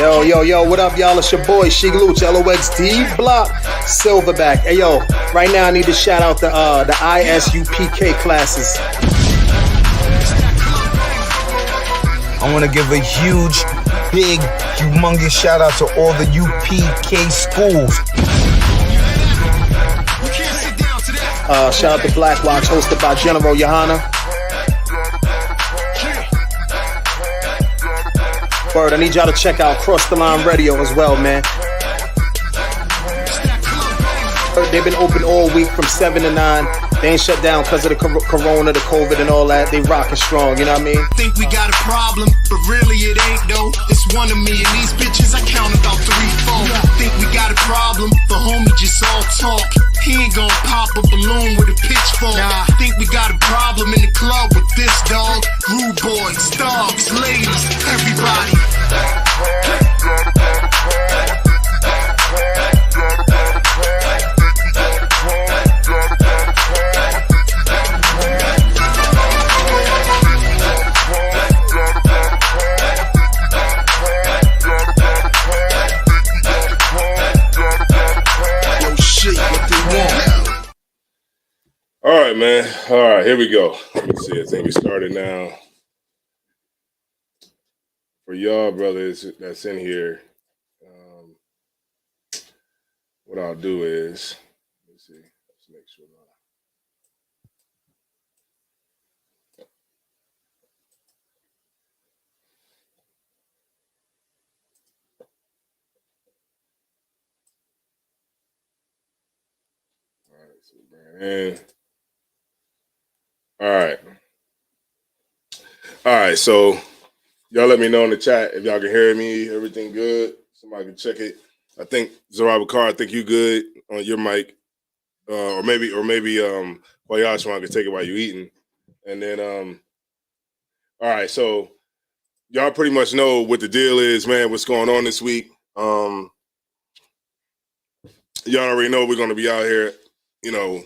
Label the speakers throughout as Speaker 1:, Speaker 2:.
Speaker 1: Yo, what up, y'all? It's your boy, Sheik Luch, LOXD Block, Silverback. Hey, yo, right now I need to shout out the ISUPK classes.
Speaker 2: I want to give a huge, big, humongous shout out to all the UPK schools.
Speaker 1: Shout out to Black Watch, hosted by General Johanna. Word, I need y'all to check out Cross the Line Radio as well, man. They've been open all week from 7 to 9. They ain't shut down because of the corona, the COVID and all that. They rockin' strong, you know what I mean?
Speaker 3: Think we got a problem, but really it ain't though. It's one of me and these bitches, I count about 3, 4. Think we got a problem, but homie just all talk. He ain't gon' pop a balloon with a pitchfork. Nah, think we got a problem in the club with this dog. Rude boys, dogs, ladies, everybody.
Speaker 4: All right, man. All right, here we go. Let me see. I think we started now. For y'all brothers that's in here, what I'll do is, let me see. Let's make sure. All right, so bring it in. All right, so y'all let me know in the chat if y'all can hear me, everything good. Somebody can check it. I think Zaraba Carr, I think you good on your mic. Or maybe while y'all can take it while you eating. And then all right, so y'all pretty much know what the deal is, man, what's going on this week. Y'all already know we're gonna be out here, you know,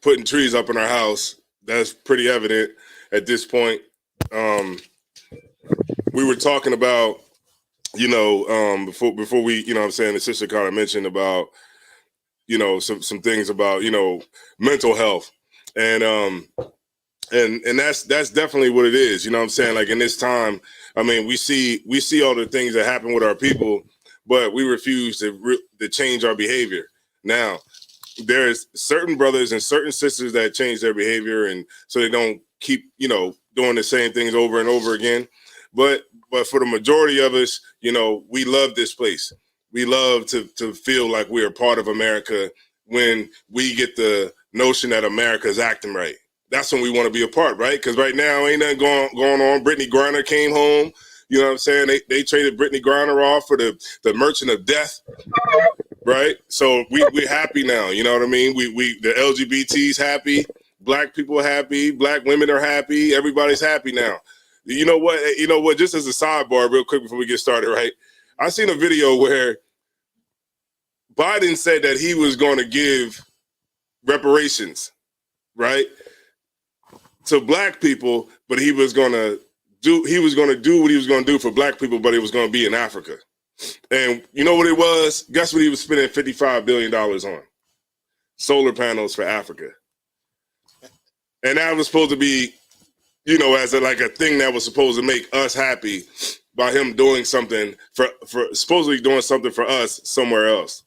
Speaker 4: putting trees up in our house. That's pretty evident at this point. We were talking about, you know, before we, you know what I'm saying, the sister kind of mentioned about, you know, some things about, you know, mental health. And that's definitely what it is. You know what I'm saying? Like in this time, I mean, we see all the things that happen with our people, but we refuse to change our behavior. Now, there's certain brothers and certain sisters that change their behavior, and so they don't keep, you know, doing the same things over and over again. But for the majority of us, you know, we love this place. We love to feel like we are part of America when we get the notion that America is acting right. That's when we want to be a part, right? Because right now ain't nothing going on. Brittany Griner came home. You know what I'm saying? They traded Brittany Griner off for the Merchant of Death. Right, so we're happy now. You know what I mean? We the LGBT's happy, black people are happy, black women are happy. Everybody's happy now. You know what? Just as a sidebar, real quick before we get started, right? I seen a video where Biden said that he was going to give reparations, right, to black people, but he was going to do what he was going to do for black people, but it was going to be in Africa. And you know what it was? Guess what he was spending $55 billion on? Solar panels for Africa. And that was supposed to be, you know, as a thing that was supposed to make us happy by him doing something for supposedly doing something for us somewhere else.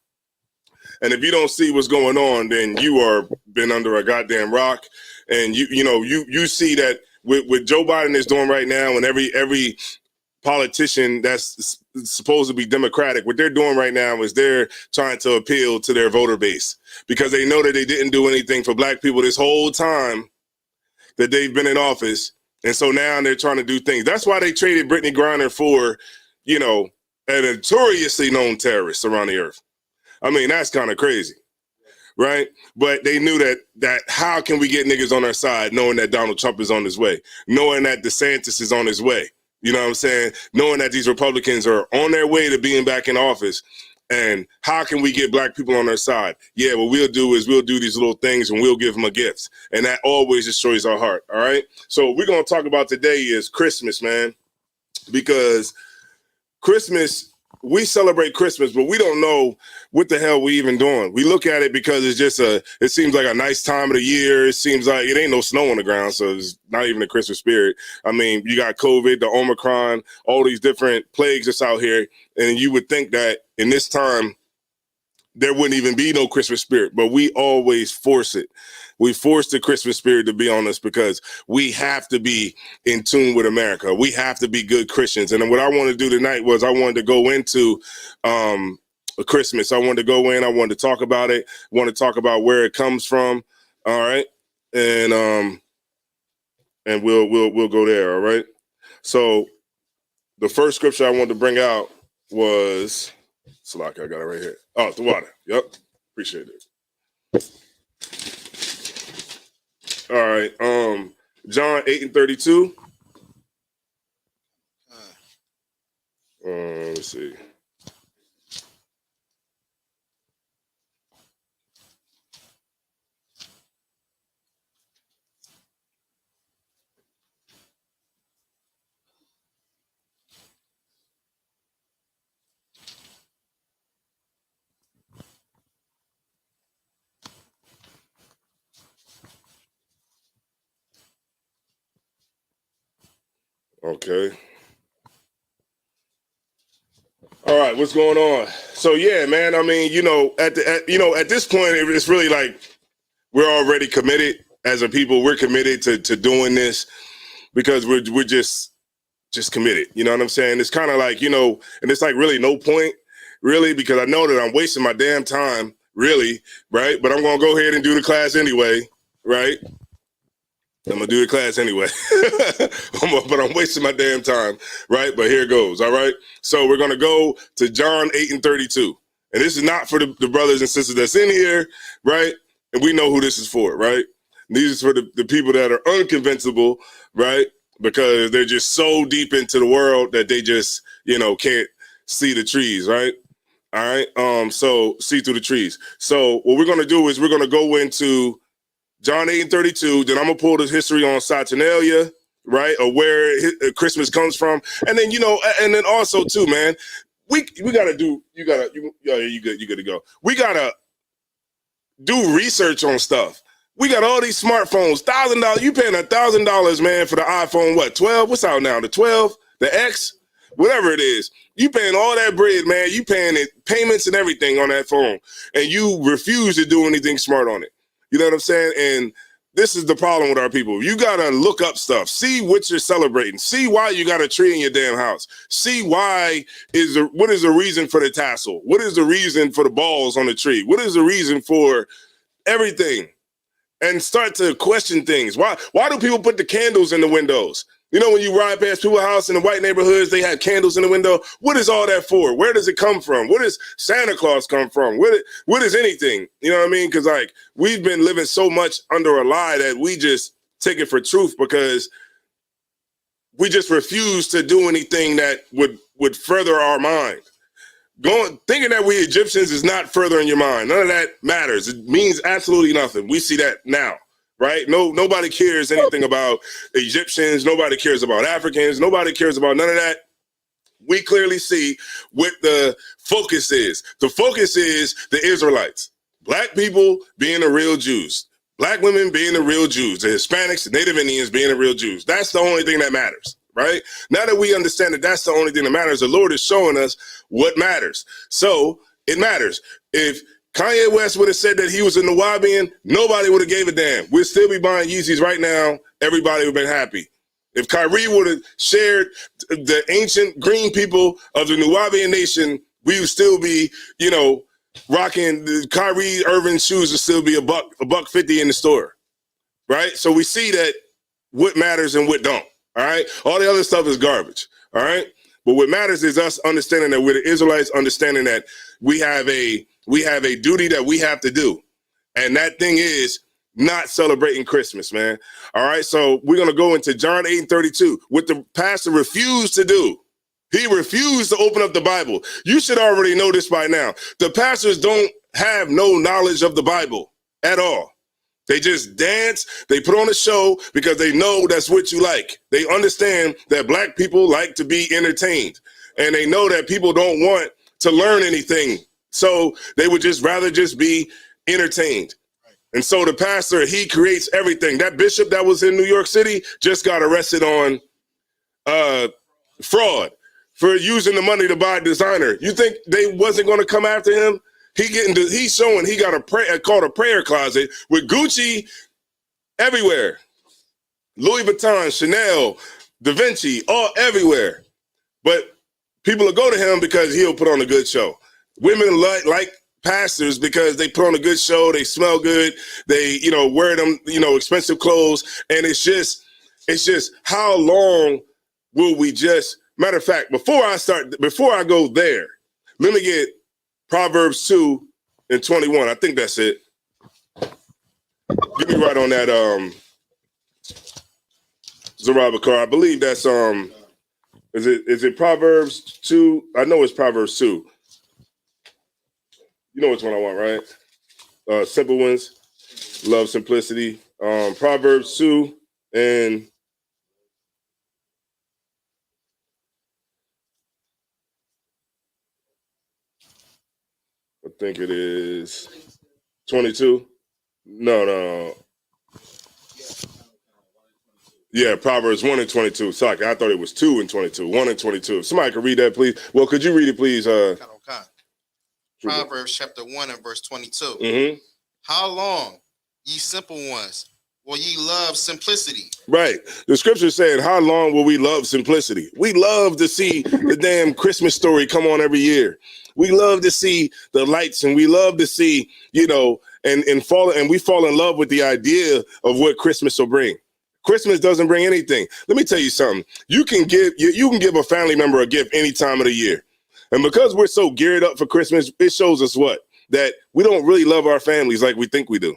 Speaker 4: And if you don't see what's going on, then you are been under a goddamn rock. And you see that with Joe Biden is doing right now, and every politician that's supposed to be Democratic, what they're doing right now is they're trying to appeal to their voter base because they know that they didn't do anything for black people this whole time that they've been in office. And so now they're trying to do things. That's why they traded Brittany Griner for, you know, a notoriously known terrorist around the earth. I mean, that's kind of crazy, right? But they knew that how can we get niggas on our side knowing that Donald Trump is on his way, knowing that DeSantis is on his way. You know what I'm saying? Knowing that these Republicans are on their way to being back in office. And how can we get black people on their side? Yeah, what we'll do is we'll do these little things and we'll give them a gift. And that always destroys our heart, all right? So what we're going to talk about today is Christmas, man. Because Christmas, we celebrate Christmas, but we don't know what the hell we even doing. We look at it because it's just it seems like a nice time of the year. It seems like it ain't no snow on the ground, so it's not even the Christmas spirit. I mean, you got COVID, the Omicron, all these different plagues that's out here, and you would think that in this time, there wouldn't even be no Christmas spirit, but we always force it. We force the Christmas spirit to be on us because we have to be in tune with America. We have to be good Christians. And what I wanted to do tonight was I wanted to go into Christmas. I wanted to go in. I wanted to talk about it. I want to talk about where it comes from. All right. And we'll go there. All right. So the first scripture I wanted to bring out was Slack. I got it right here. Oh, the water. Yep. Appreciate it. All right. John 8:32. Let's see. Okay. All right, what's going on? So yeah, man. I mean, at this point, it's really like we're already committed as a people. We're committed to doing this because we're just committed. You know what I'm saying? It's kind of like and it's like really no point, really, because I know that I'm wasting my damn time, really, right? But I'm gonna go ahead and do the class anyway, right? I'm gonna do the class anyway, but I'm wasting my damn time, right? But here goes, all right? So we're gonna go to John 8:32. And this is not for the brothers and sisters that's in here, right? And we know who this is for, right? These are for the people that are unconvincible, right? Because they're just so deep into the world that they just, can't see the trees, right? All right, so see through the trees. So what we're gonna do is we're gonna go into John 8:32, then I'm gonna pull the history on Saturnalia, right, or where Christmas comes from, and then and then also too, man, we gotta do. You good to go. We gotta do research on stuff. We got all these smartphones, $1,000. You paying $1,000, man, for the iPhone? What 12? What's out now? The 12, the X, whatever it is. You paying all that bread, man. You paying it payments and everything on that phone, and you refuse to do anything smart on it. You know what I'm saying? And this is the problem with our people. You got to look up stuff. See what you're celebrating. See why you got a tree in your damn house. See what is the reason for the tassel? What is the reason for the balls on the tree? What is the reason for everything? And start to question things. Why do people put the candles in the windows? When you ride past people's house in the white neighborhoods, they had candles in the window. What is all that for? Where does it come from? Where does Santa Claus come from? What is anything? You know what I mean? Because we've been living so much under a lie that we just take it for truth because we just refuse to do anything that would further our mind. Thinking that we Egyptians is not furthering your mind. None of that matters. It means absolutely nothing. We see that now. Right? Nobody cares anything about Egyptians. Nobody cares about Africans. Nobody cares about none of that. We clearly see what the focus is. The focus is the Israelites. Black people being the real Jews. Black women being the real Jews. The Hispanics, the Native Indians being the real Jews. That's the only thing that matters. Right? Now that we understand that that's the only thing that matters, the Lord is showing us what matters. So it matters. If Kanye West would have said that he was a Nubian, nobody would have gave a damn. We'd still be buying Yeezys right now. Everybody would have been happy. If Kyrie would have shared the ancient green people of the Nubian nation, we would still be, rocking the Kyrie Irving shoes would still be a $1.50 in the store. Right? So we see that what matters and what don't. All right. All the other stuff is garbage. All right. But what matters is us understanding that we're the Israelites, understanding that we have a duty that we have to do. And that thing is not celebrating Christmas, man. All right. So we're going to go into John 8:32. What the pastor refused to do. He refused to open up the Bible. You should already know this by now. The pastors don't have no knowledge of the Bible at all. They just dance, they put on a show because they know that's what you like. They understand that black people like to be entertained. and they know that people don't want to learn anything. So they would just rather just be entertained. And so the pastor, he creates everything. That bishop that was in New York City just got arrested on fraud for using the money to buy designer. You think they wasn't going to come after him? He's showing he got called a prayer closet with Gucci everywhere. Louis Vuitton, Chanel, Da Vinci, all everywhere. But people will go to him because he'll put on a good show. Women like pastors because they put on a good show, they smell good, they, wear them, expensive clothes. And it's just how long will we matter of fact, before I go there, let me get Proverbs 2:21. I think that's it. Give me right on that, Zorabakar. I believe that's, is it Proverbs 2? I know it's Proverbs 2. You know which one I want, right? Simple ones, love simplicity. Proverbs 2 and I think it is 22. No. Yeah, Proverbs 1 and 22. Sorry, I thought it was 2 and 22. 1 and 22. If somebody could read that, please. Well, could you read it, please?
Speaker 5: Proverbs chapter 1 and verse 22.
Speaker 4: Mm-hmm.
Speaker 5: How long, ye simple ones, will ye love simplicity?
Speaker 4: Right. The scripture said, how long will we love simplicity? We love to see the damn Christmas story come on every year. We love to see the lights, and we love to see, and we fall in love with the idea of what Christmas will bring. Christmas doesn't bring anything. Let me tell you something. You can give a family member a gift any time of the year. And because we're so geared up for Christmas, it shows us what? That we don't really love our families like we think we do.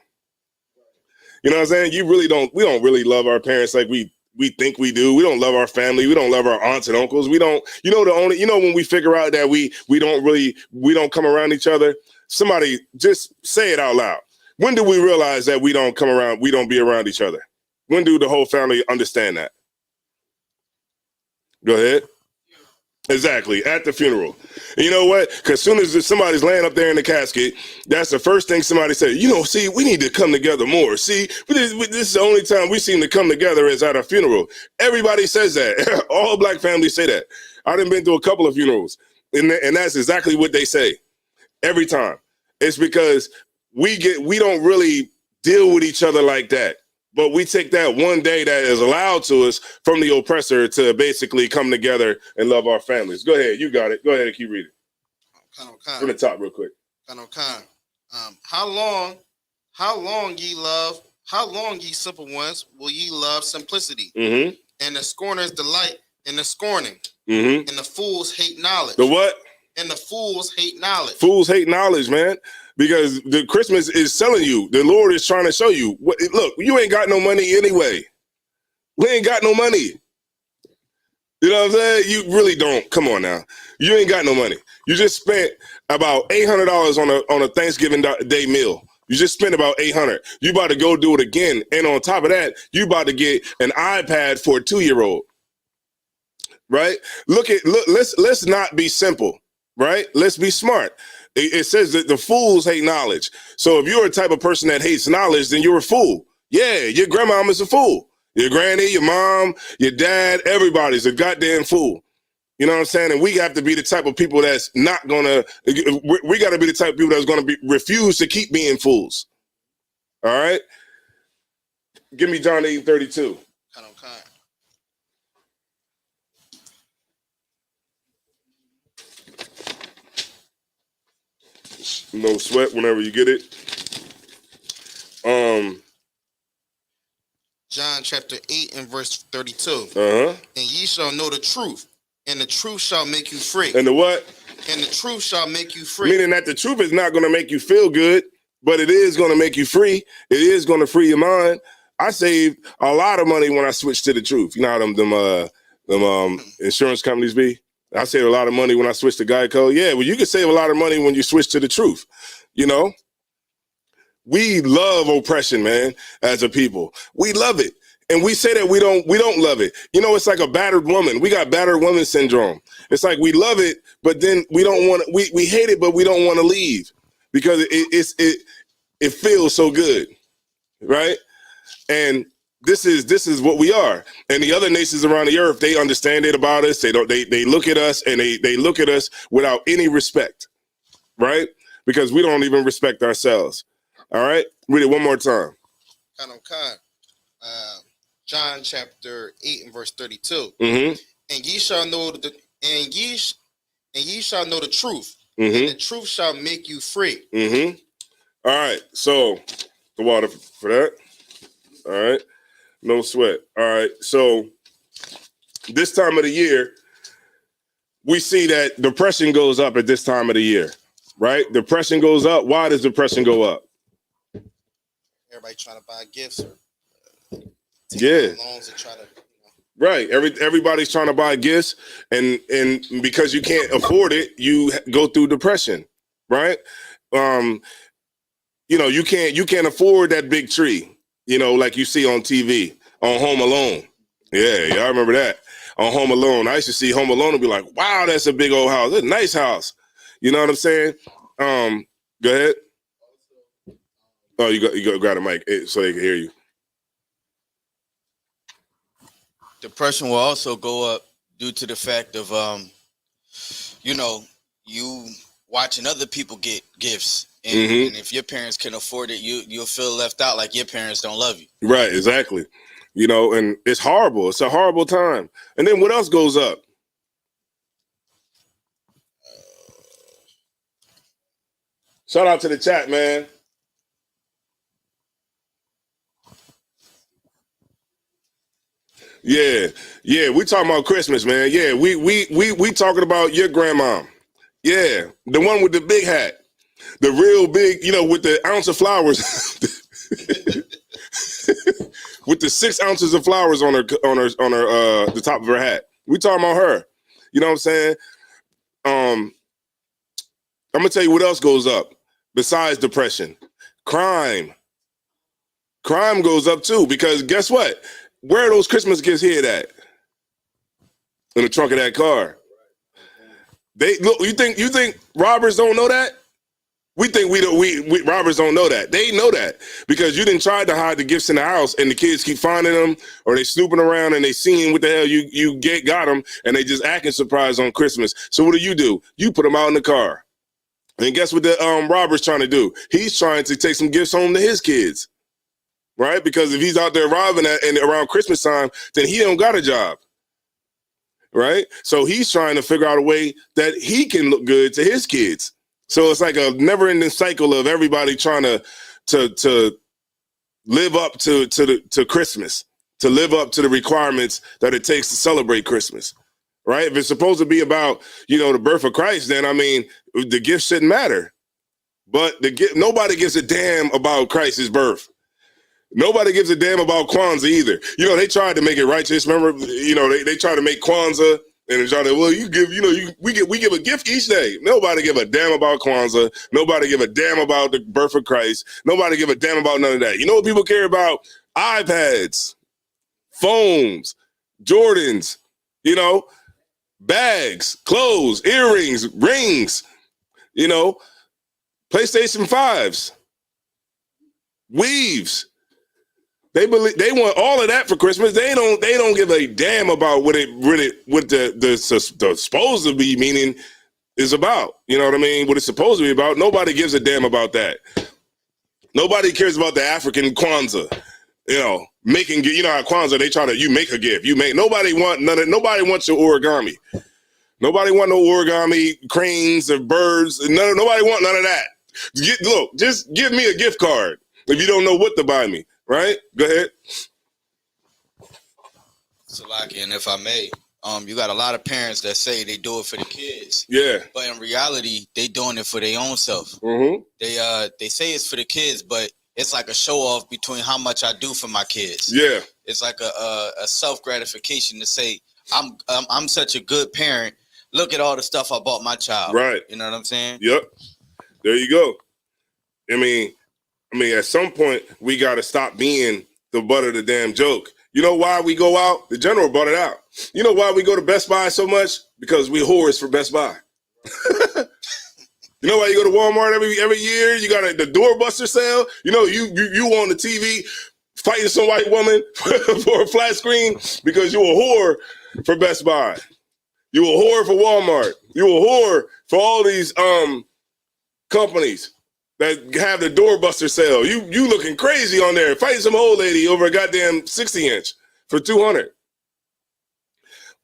Speaker 4: You know what I'm saying? We don't really love our parents like we think we do. We don't love our family. We don't love our aunts and uncles. We don't, when we figure out that we don't come around each other, somebody just say it out loud. When do we realize that we don't be around each other? When do the whole family understand that? Go ahead. Exactly, at the funeral. And you know what? Because as soon as somebody's laying up there in the casket, that's the first thing somebody said, see, we need to come together more. See, this is the only time we seem to come together is at a funeral. Everybody says that. All black families say that. I've been to a couple of funerals, and that's exactly what they say every time. It's because we don't really deal with each other like that. But we take that one day that is allowed to us from the oppressor to basically come together and love our families. Go ahead. You got it. Go ahead and keep reading. From the top real quick.
Speaker 5: How long ye simple ones, will ye love simplicity?
Speaker 4: Mm-hmm.
Speaker 5: And the scorners delight in the scorning.
Speaker 4: Mm-hmm.
Speaker 5: And the fools hate knowledge.
Speaker 4: The what?
Speaker 5: And the fools hate knowledge.
Speaker 4: Fools hate knowledge, man. Because the Christmas is telling you, the Lord is trying to show you, look, you ain't got no money anyway. We ain't got no money. You know what I'm saying? You really don't. Come on now. You ain't got no money. You just spent about $800 on a Thanksgiving Day meal. You just spent about $800. You about to go do it again. And on top of that, you about to get an iPad for a 2-year-old. Right? Let's not be simple. Right? Let's be smart. It says that the fools hate knowledge. So if you're a type of person that hates knowledge, then you're a fool. Yeah, your grandmama's a fool. Your granny, your mom, your dad, everybody's a goddamn fool. You know what I'm saying? And we have to be the type of people that's not gonna, we got to be the type of people that's gonna refuse to keep being fools. All right? Give me John 8:32. No sweat whenever you get it.
Speaker 5: John chapter 8 and verse 32.
Speaker 4: Uh-huh.
Speaker 5: And ye shall know the truth, and the truth shall make you free.
Speaker 4: And the what?
Speaker 5: And the truth shall make you free.
Speaker 4: Meaning that the truth is not going to make you feel good, but it is going to make you free. It is going to free your mind. I saved a lot of money when I switched to the truth. You know how them insurance companies be? I saved a lot of money when I switched to Geico. Yeah, well, you can save a lot of money when you switch to the truth. You know, we love oppression, man, as a people. We love it. And we say that we don't love it. You know, it's like a battered woman. We got battered woman syndrome. It's like we love it, but then we don't want to, we hate it, but we don't want to leave because it feels so good, right? And this is what we are. And the other nations around the earth, they understand it about us. They look at us and they look at us without any respect, right? Because we don't even respect ourselves. All right, read it one more time.
Speaker 5: John chapter 8 and verse 32.
Speaker 4: Mm-hmm.
Speaker 5: And ye shall know ye shall know the truth,
Speaker 4: Mm-hmm.
Speaker 5: and the truth shall make you free.
Speaker 4: Mm-hmm. All right, so the water for that. All right, no sweat. All right, so this time of the year, we see that depression goes up at this time of the year, right? Depression goes up. Why does depression go up?
Speaker 5: Everybody trying to buy gifts or loans and try to.
Speaker 4: Right. Everybody's trying to buy gifts, and because you can't afford it, you go through depression, right? You know, you can't afford that big tree, you know, like you see on TV on Home Alone. Yeah, y'all remember that on Home Alone. I used to see Home Alone and be like, wow, that's a big old house. That's a nice house. You know what I'm saying? Go ahead. Oh, you got a mic so they can hear you.
Speaker 6: Depression will also go up due to the fact of, you know, you watching other people get gifts. And if your parents can afford it, you'll feel left out, like your parents don't love you. Right, exactly. You know, and it's horrible. It's a horrible time. And then what else goes up? Shout out to the chat, man. Yeah, we talking about Christmas, man. Yeah, we talking about your grandma. Yeah, the one with the big hat, the real big, you know, with the ounce of flowers, with the 6 ounces of flowers on her the top of her hat. We talking about her. You know what I'm saying? I'm gonna tell you what else goes up besides depression. Crime. Crime goes up too, because guess what? Where are those Christmas gifts hid at? In the trunk of that car. They look. You think robbers don't know that? We think we robbers don't know that. They know that because you didn't try to hide the gifts in the house, and the kids keep finding them, or they snooping around and they seeing what the hell you got them, and they just acting surprised on Christmas. So what do? You put them out in the car, and guess what the robber's trying to do? He's trying to take some gifts home to his kids. Right? Because if he's out there robbing and around Christmas time, then he don't got a job. Right? So he's trying to figure out a way that he can look good to his kids. So it's like a never-ending cycle of everybody trying to live up to Christmas, to live up to the requirements that it takes to celebrate Christmas. Right? If it's supposed to be about, you know, the birth of Christ, then I mean, the gift shouldn't matter. But nobody gives a damn about Christ's birth. Nobody gives a damn about Kwanzaa either. You know, they tried to make it righteous. Remember, you know, they tried to make Kwanzaa and try to, well, you give, you know, we give a gift each day. Nobody give a damn about Kwanzaa. Nobody give a damn about the birth of Christ. Nobody give a damn about none of that. You know what people care about? iPads, phones, Jordans, you know, bags, clothes, earrings, rings, you know, PlayStation 5s, weaves. They want all of that for Christmas. They don't give a damn about what the supposed to be meaning is about. You know what I mean? What it's supposed to be about. Nobody gives a damn about that. Nobody cares about the African Kwanzaa. You know, you know how Kwanzaa, you make a gift. Nobody wants your origami. Nobody want no origami cranes or birds. Nobody want none of that. Look, just give me a gift card if you don't know what to buy me. Right? Go ahead. Salaki, and if I may, you got a lot of parents that say they do it for the kids.
Speaker 4: Yeah.
Speaker 6: But in reality, they doing it for their own self.
Speaker 4: Mm-hmm.
Speaker 6: They say it's for the kids, but it's like a show off between how much I do for my kids.
Speaker 4: Yeah.
Speaker 6: It's like a self gratification to say I'm such a good parent. Look at all the stuff I bought my child.
Speaker 4: Right.
Speaker 6: You know what I'm saying?
Speaker 4: Yep. There you go. I mean, at some point, we got to stop being the butt of the damn joke.
Speaker 6: You know why we go out? The general brought it out. You know why we go to Best Buy so much? Because we whores for Best Buy. You know why you go to Walmart every year? You got the doorbuster sale. You know, you on the TV fighting some white woman for a flat screen because you a whore for Best Buy. You a whore for Walmart. You a whore for all these companies that have the doorbuster sale. You looking crazy on there fighting some old lady over a goddamn 60-inch for $200.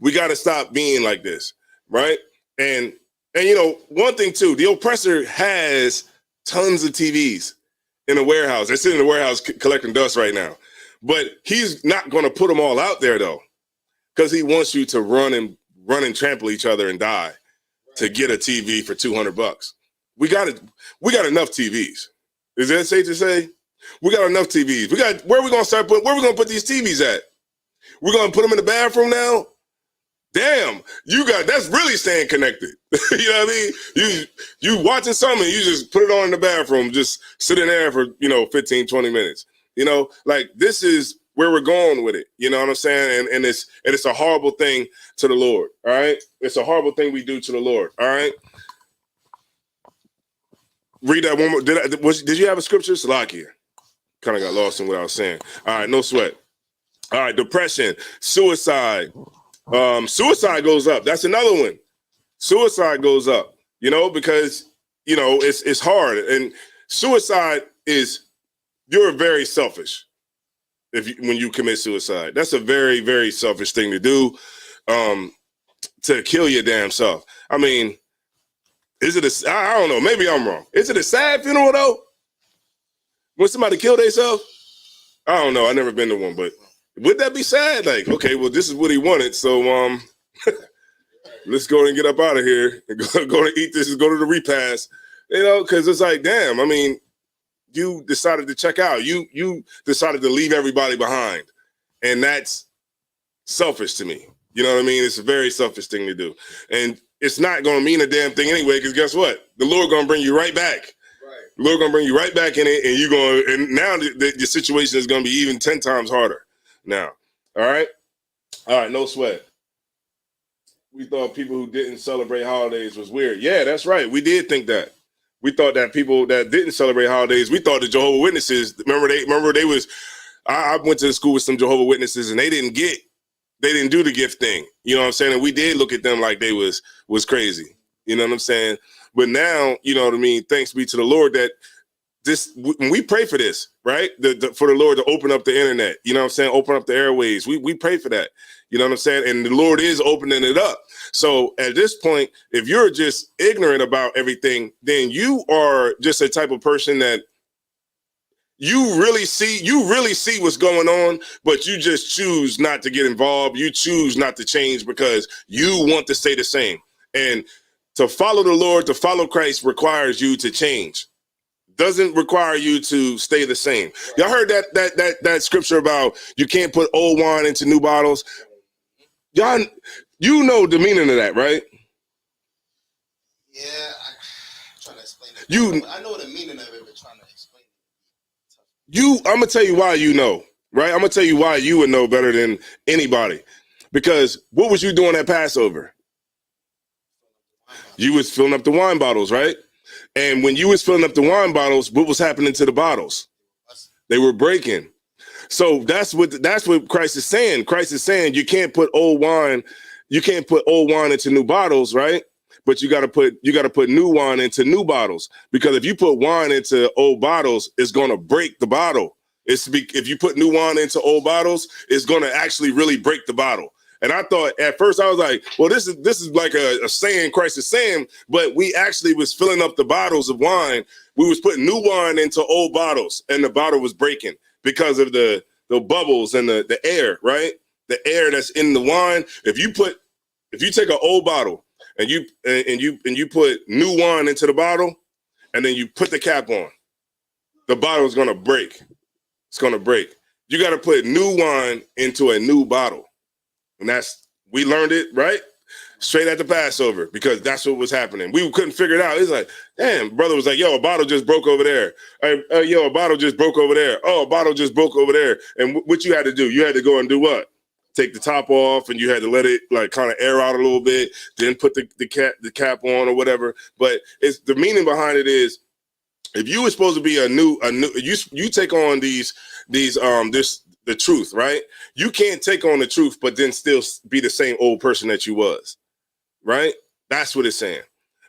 Speaker 6: We got to stop being like this, right? And you know, one thing too, the oppressor has tons of TVs in a warehouse. They're sitting in the warehouse collecting dust right now. But he's not going to put them all out there though, because he wants you to run and trample each other and die to get a TV for $200. We got enough TVs. Is that safe to say? We got enough TVs. Where are we going to put these TVs at? We're going to put them in the bathroom now? Damn, that's really staying connected. You know what I mean? You watching something, you just put it on in the bathroom, just sit in there for, 15, 20 minutes. You know, like this is where we're going with it. You know what I'm saying? And it's a horrible thing to the Lord. All right. It's a horrible thing we do to the Lord. All right. Read that one more. Did you have a scripture? Salakia. Kind of got lost in what I was saying. All right, no sweat. All right, depression, suicide. Suicide goes up. That's another one. Suicide goes up, because, it's hard. And suicide you're very selfish when you commit suicide. That's a very, very selfish thing to do, to kill your damn self. I mean, I don't know, maybe I'm wrong. Is it a sad funeral though? When somebody killed themselves? I don't know. I've never been to one, but would that be sad? Like, okay, well, this is what he wanted, so let's go and get up out of here and go to eat this and go to the repast, because it's like, damn. I mean, you decided to check out. You decided to leave everybody behind, and that's selfish to me. You know what I mean? It's a very selfish thing to do, and it's not going to mean a damn thing anyway. Because guess what? The Lord going to bring you right back. The Lord going to bring you right back in it, and now the situation is going to be even 10 times harder. Now, all right, no sweat. We thought people who didn't celebrate holidays was weird. Yeah, that's right. We did think that. We thought that people that didn't celebrate holidays, we thought the Jehovah's Witnesses. Remember they was. I went to school with some Jehovah's Witnesses, and they didn't do the gift thing. You know what I'm saying? And we did look at them like they was crazy. You know what I'm saying? But now, you know what I mean? Thanks be to the Lord that when we pray for this, right? For the Lord to open up the internet, you know what I'm saying? Open up the airways. We pray for that. You know what I'm saying? And the Lord is opening it up. So at this point, if you're just ignorant about everything, then you are just a type of person that you really see what's going on, but you just choose not to get involved. You choose not to change because you want to stay the same. And to follow the Lord, to follow Christ requires you to change. Doesn't require you to stay the same. Y'all heard that scripture about you can't put old wine into new bottles? Y'all, you know the meaning of that, right?
Speaker 5: Yeah, I'm trying to explain it. I know the meaning of it, but trying to explain it.
Speaker 6: I'm gonna tell you why you know, right? I'm gonna tell you why you would know better than anybody. Because what was you doing at Passover? You was filling up the wine bottles, right? And when you was filling up the wine bottles, what was happening to the bottles? They were breaking. So that's what Christ is saying. Christ is saying you can't put old wine into new bottles, right? But you got to put new wine into new bottles, because if you put wine into old bottles, it's going to break the bottle. If you put new wine into old bottles, it's going to actually really break the bottle. And I thought at first, I was like, well, this is like a saying Christ is saying, but we actually was filling up the bottles of wine. We was putting new wine into old bottles, and the bottle was breaking because of the bubbles and the air, right? The air that's in the wine. If you take an old bottle and you put new wine into the bottle, and then you put the cap on, the bottle is gonna break. It's gonna break. You got to put new wine into a new bottle. And we learned it, right? straight at the Passover, because that's what was happening. We couldn't figure it out. It's like, damn, brother was like, yo, a bottle just broke over there. Yo, a bottle just broke over there. Oh, a bottle just broke over there. And what you had to do? You had to go and do what? Take the top off, and you had to let it like kind of air out a little bit, then put the cap on or whatever. But it's the meaning behind it is, if you were supposed to be a new you take on the truth, right? You can't take on the truth but then still be the same old person that you was, right? That's what it's saying.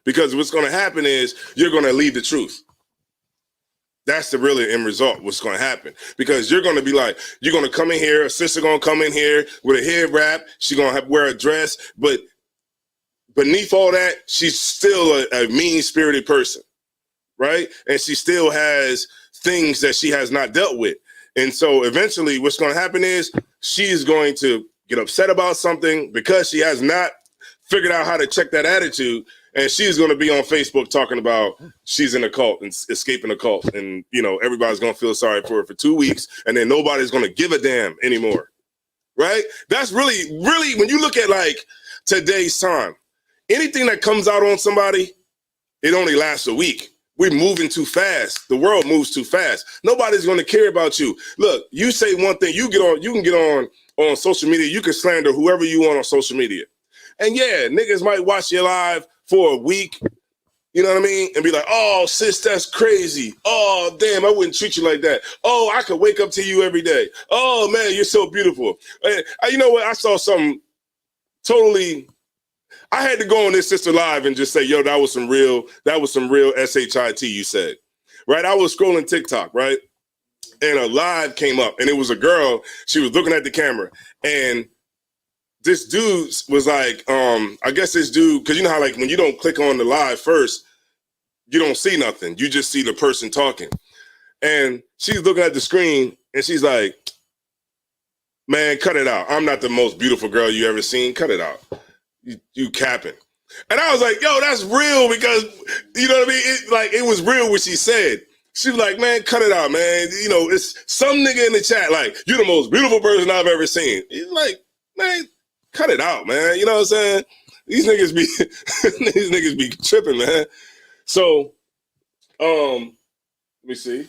Speaker 6: Because what's going to happen is you're going to leave the truth. That's the really end result. What's going to happen? Because you're going to be like, you're going to come in here, a sister going to come in here with a head wrap. She's going to wear a dress, but beneath all that, she's still a mean-spirited person, right? And she still has things that she has not dealt with. And so eventually what's going to happen is she's going to get upset about something because she has not figured out how to check that attitude. And she's going to be on Facebook talking about she's in a cult and escaping a cult. And, you know, everybody's going to feel sorry for her for 2 weeks. And then nobody's going to give a damn anymore. Right? That's really, really, when you look at like today's time, anything that comes out on somebody, it only lasts a week. We're moving too fast. The world moves too fast. Nobody's going to care about you. Look, you say one thing, you can get on social media. You can slander whoever you want on social media. And yeah, niggas might watch you live for a week, you know what I mean? And be like, oh, sis, that's crazy. Oh, damn, I wouldn't treat you like that. Oh, I could wake up to you every day. Oh, man, you're so beautiful. And, you know what? I saw something totally, I had to go on this sister live and just say, yo, that was some real SHIT you said, right? I was scrolling TikTok, right? And a live came up, and it was a girl. She was looking at the camera, and this dude was like, I guess this dude, because you know how like when you don't click on the live first, you don't see nothing. You just see the person talking. And she's looking at the screen and she's like, man, cut it out. I'm not the most beautiful girl you ever seen. Cut it out. You capping. And I was like, yo, that's real, because, you know what I mean? It was real what she said. She was like, man, cut it out, man. You know, it's some nigga in the chat like, you're the most beautiful person I've ever seen. He's like, man, cut it out, man. You know what I'm saying? These niggas be tripping, man. So, let me see.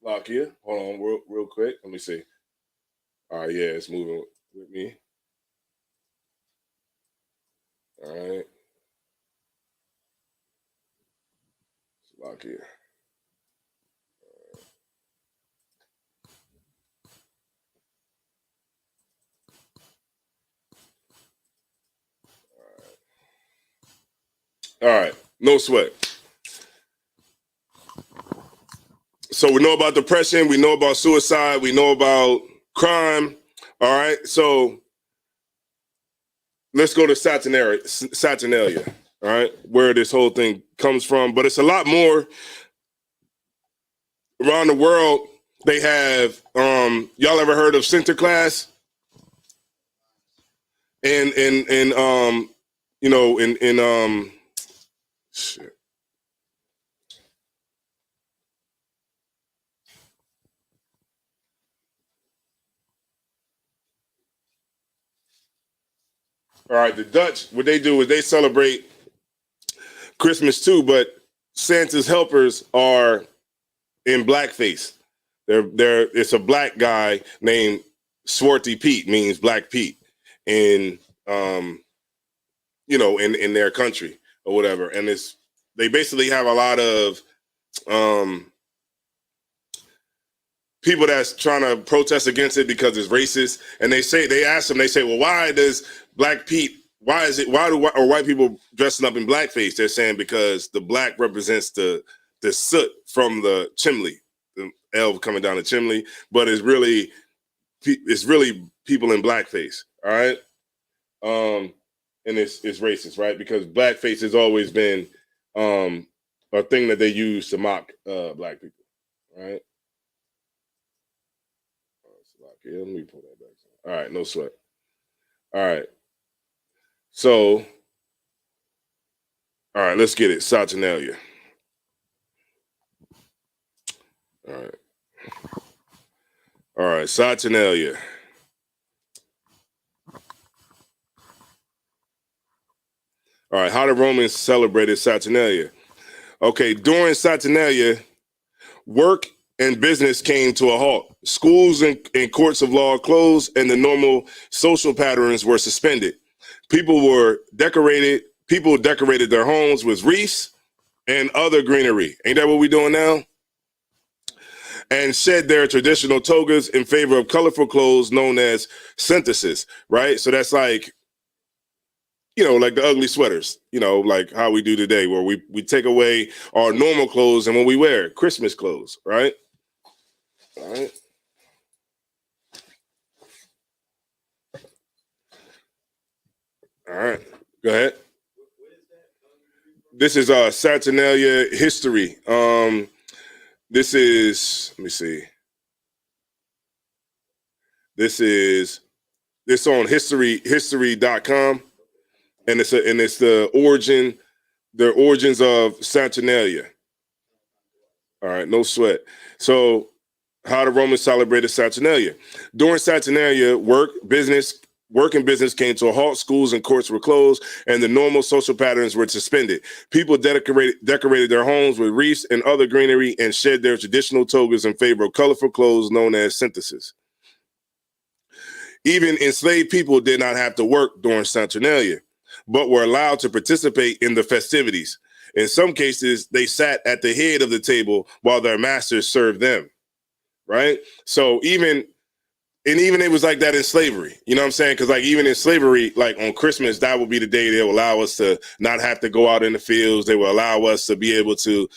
Speaker 6: Lock here. Hold on real quick. Let me see. All right, yeah, it's moving with me. All right. Lock here. All right, no sweat. So we know about depression, we know about suicide, we know about crime. All right, so let's go to Saturnalia, all right, where this whole thing comes from. But it's a lot more. Around the world, they have, y'all ever heard of Sinterklaas? And you know, shit. All right, the Dutch, what they do is they celebrate Christmas too, but Santa's helpers are in blackface. It's a black guy named Zwarte Piet, means Black Pete, in you know, in their country or whatever. And they basically have a lot of people that's trying to protest against it because it's racist. And they ask them, well, why does Black Pete, why do white people dressing up in blackface? They're saying because the black represents the soot from the chimney, the elf coming down the chimney, but it's really people in blackface. All right. And it's racist, right? Because blackface has always been a thing that they use to mock black people, right? Let me pull that back. All right, no sweat. All right. So, all right, let's get it. Saturnalia. All right. All right, Saturnalia. All right, how the Romans celebrated Saturnalia. Okay, during Saturnalia, work and business came to a halt. Schools and courts of law closed, and the normal social patterns were suspended. People decorated their homes with wreaths and other greenery. Ain't that what we doing now? And shed their traditional togas in favor of colorful clothes known as synthesis, right? So that's like, like the ugly sweaters, like how we do today, where we take away our normal clothes and when we wear Christmas clothes, right? All right. All right. Go ahead. This is Saturnalia history. This is, let me see. This on history.com, and it's the origins of Saturnalia. All right, no sweat. So, how the Romans celebrated Saturnalia. During Saturnalia, work and business came to a halt. Schools and courts were closed, and the normal social patterns were suspended. People decorated their homes with wreaths and other greenery and shed their traditional togas in favor of colorful clothes known as synthesis. Even enslaved people did not have to work during Saturnalia, but were allowed to participate in the festivities. In some cases, they sat at the head of the table while their masters served them, right? So even it was like that in slavery, you know what I'm saying? Because like even in slavery, like on Christmas, that would be the day they will allow us to not have to go out in the fields. They will allow us to be able to,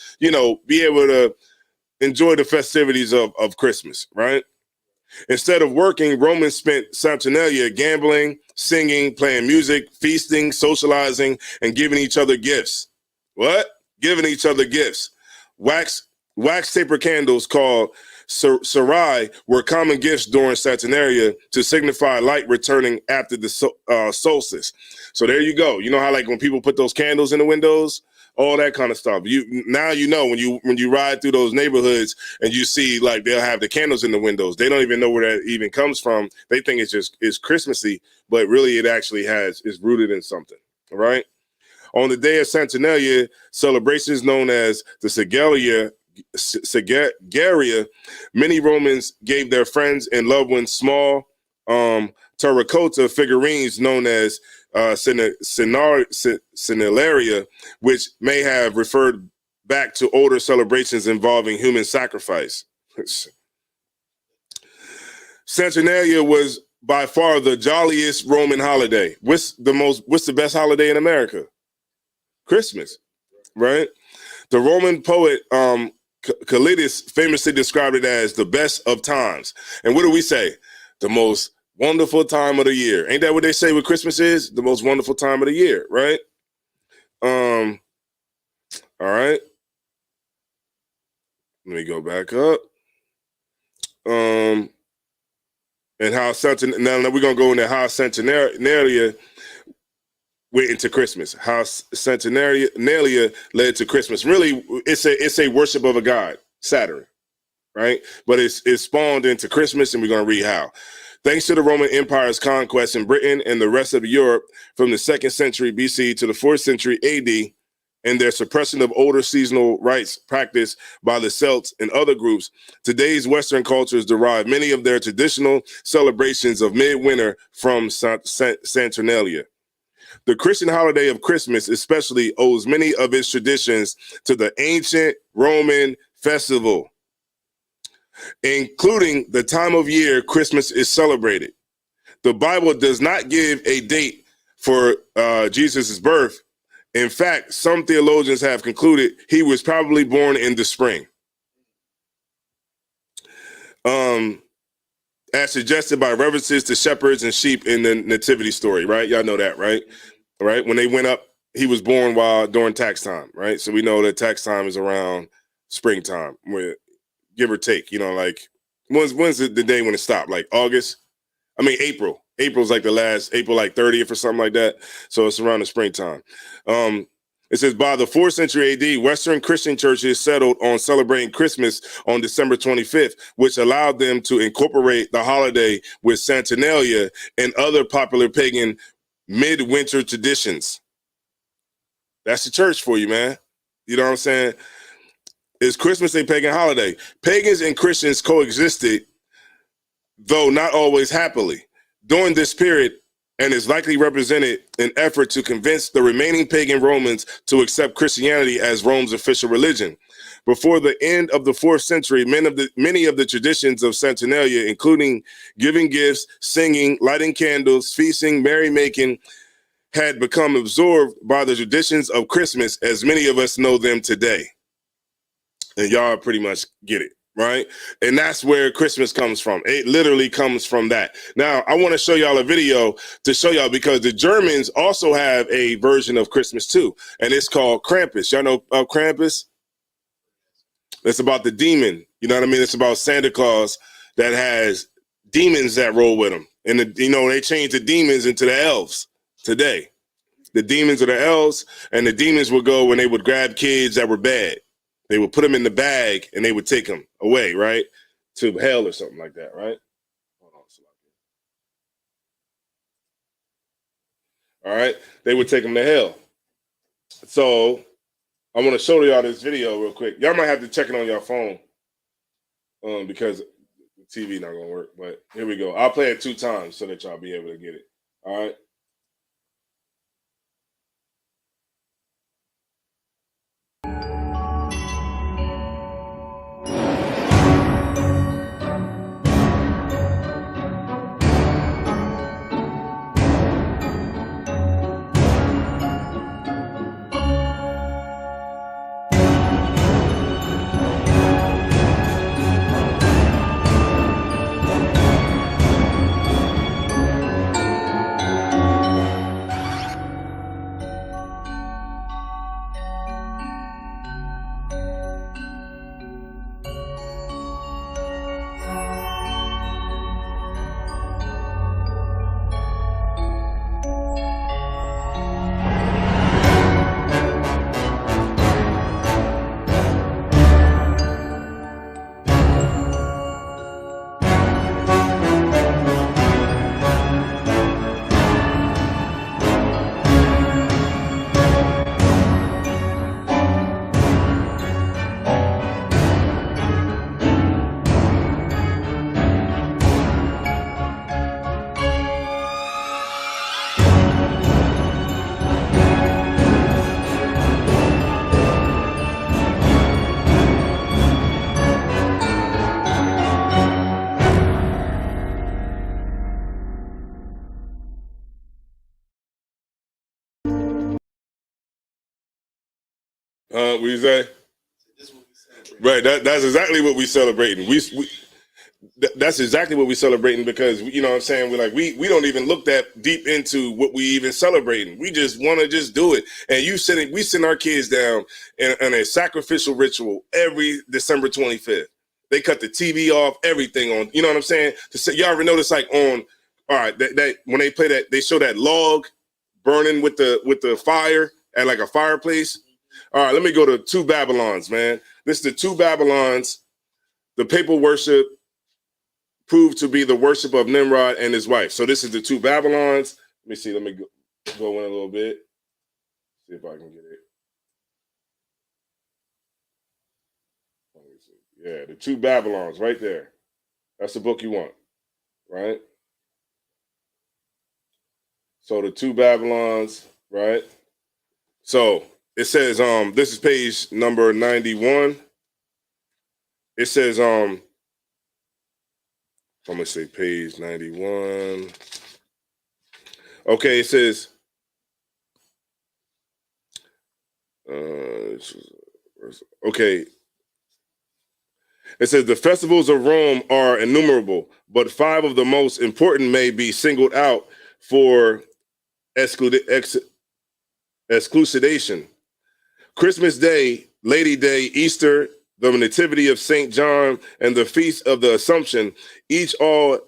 Speaker 6: enjoy the festivities of Christmas, right? Instead of working, Romans spent Saturnalia gambling, singing, playing music, feasting, socializing, and giving each other gifts. What? Giving each other gifts. Wax taper candles called Sarai were common gifts during Saturnalia to signify light returning after the solstice. So there you go. You know how like when people put those candles in the windows, all that kind of stuff. Now when you ride through those neighborhoods and you see like they'll have the candles in the windows. They don't even know where that even comes from. They think it's Christmassy, but really it actually is rooted in something. All right. On the day of Saturnalia, celebrations known as the Sigaria, many Romans gave their friends and loved ones small terracotta figurines known as Cinellaria, which may have referred back to older celebrations involving human sacrifice. Saturnalia was by far the jolliest Roman holiday. What's the best holiday in America? Christmas, right? The Roman poet Calidus famously described it as the best of times. And what do we say? The most wonderful time of the year. Ain't that what they say what Christmas is? The most wonderful time of the year, right? All right. Let me go back up. And how now we're gonna go into how Saturnalia went into Christmas. How Saturnalia led to Christmas. Really, it's a worship of a god, Saturn, right? But it's spawned into Christmas, and we're gonna read how. Thanks to the Roman Empire's conquest in Britain and the rest of Europe from the 2nd century BC to the 4th century AD, and their suppression of older seasonal rites practiced by the Celts and other groups, today's Western cultures derive many of their traditional celebrations of midwinter from Saturnalia. The Christian holiday of Christmas especially owes many of its traditions to the ancient Roman festival, including the time of year Christmas is celebrated. The Bible does not give a date for Jesus' birth. In fact, some theologians have concluded he was probably born in the spring, as suggested by references to shepherds and sheep in the nativity story, right? Y'all know that, right? Right? When they went up, he was born during tax time, right? So we know that tax time is around springtime, give or take, like when's the day when it stopped? Like April. April's like the last, April like 30th or something like that. So it's around the springtime. It says, by the 4th century AD, Western Christian churches settled on celebrating Christmas on December 25th, which allowed them to incorporate the holiday with Saturnalia and other popular pagan midwinter traditions. That's the church for you, man. You know what I'm saying? Is Christmas a pagan holiday? Pagans and Christians coexisted, though not always happily, during this period, and is likely represented an effort to convince the remaining pagan Romans to accept Christianity as Rome's official religion. Before the end of the 4th century, many of the traditions of Saturnalia, including giving gifts, singing, lighting candles, feasting, merrymaking, had become absorbed by the traditions of Christmas as many of us know them today. And y'all pretty much get it, right? And that's where Christmas comes from. It literally comes from that. Now, I want to show y'all a video to show y'all, because the Germans also have a version of Christmas too, and it's called Krampus. Y'all know Krampus? It's about the demon. You know what I mean? It's about Santa Claus that has demons that roll with him. And, they changed the demons into the elves today. The demons are the elves, and the demons would go when they would grab kids that were bad. They would put them in the bag and they would take them away, right? To hell or something like that, right? Hold on. All right. They would take them to hell. So I want to show y'all this video real quick. Y'all might have to check it on your phone because the TV not going to work. But here we go. I'll play it 2 times so that y'all be able to get it. All right. What you say? Right, that's exactly what we celebrating. That's exactly what we celebrating, because you know what I'm saying, we don't even look that deep into what we even celebrating. We just want to just do it. And we send our kids down in a sacrificial ritual every December 25th. They cut the TV off, everything on. You know what I'm saying? Y'all ever notice on? All right, that when they play that, they show that log burning with the fire at like a fireplace. All right, let me go to 2 Babylons, man. This is the 2 Babylons. The papal worship proved to be the worship of Nimrod and his wife. So this is the 2 Babylons. Let me see. Let me go in a little bit. See if I can get it. Let me see. Yeah, the 2 Babylons right there. That's the book you want, right? So the 2 Babylons, right? So it says, this is page number 91. It says, I'm gonna say page 91. Okay, it says, okay. It says the festivals of Rome are innumerable, but 5 of the most important may be singled out for exclucidation. Christmas Day, Lady Day, Easter, the Nativity of St. John, and the Feast of the Assumption, each and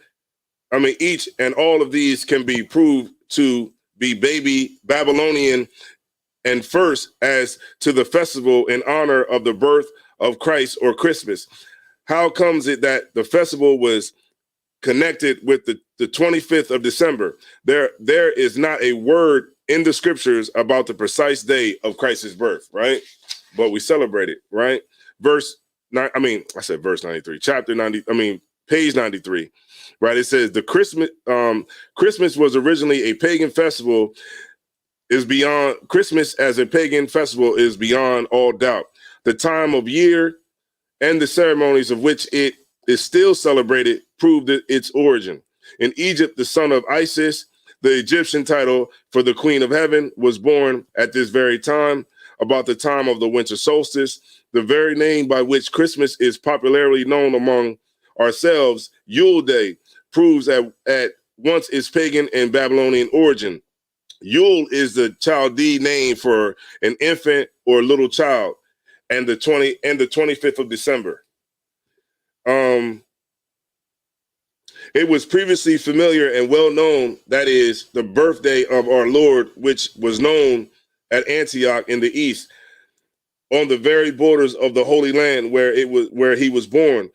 Speaker 6: all of these can be proved to be baby Babylonian, and first as to the festival in honor of the birth of Christ, or Christmas. How comes it that the festival was connected with the 25th of December? There is not a word in the scriptures about the precise day of Christ's birth, right? But we celebrate it, right? Verse 9, I said verse 93, chapter 90, page 93, right? It says the Christmas was originally a pagan festival, Christmas as a pagan festival is beyond all doubt. The time of year and the ceremonies of which it is still celebrated proved its origin. In Egypt, the son of Isis, the Egyptian title for the Queen of Heaven, was born at this very time, about the time of the winter solstice. The very name by which Christmas is popularly known among ourselves, Yule Day, proves at once its pagan and Babylonian origin. Yule is the Chaldee name for an infant or little child, and the 25th of December. It was previously familiar and well known, that is, the birthday of our Lord, which was known at Antioch in the east, on the very borders of the Holy Land where he was born,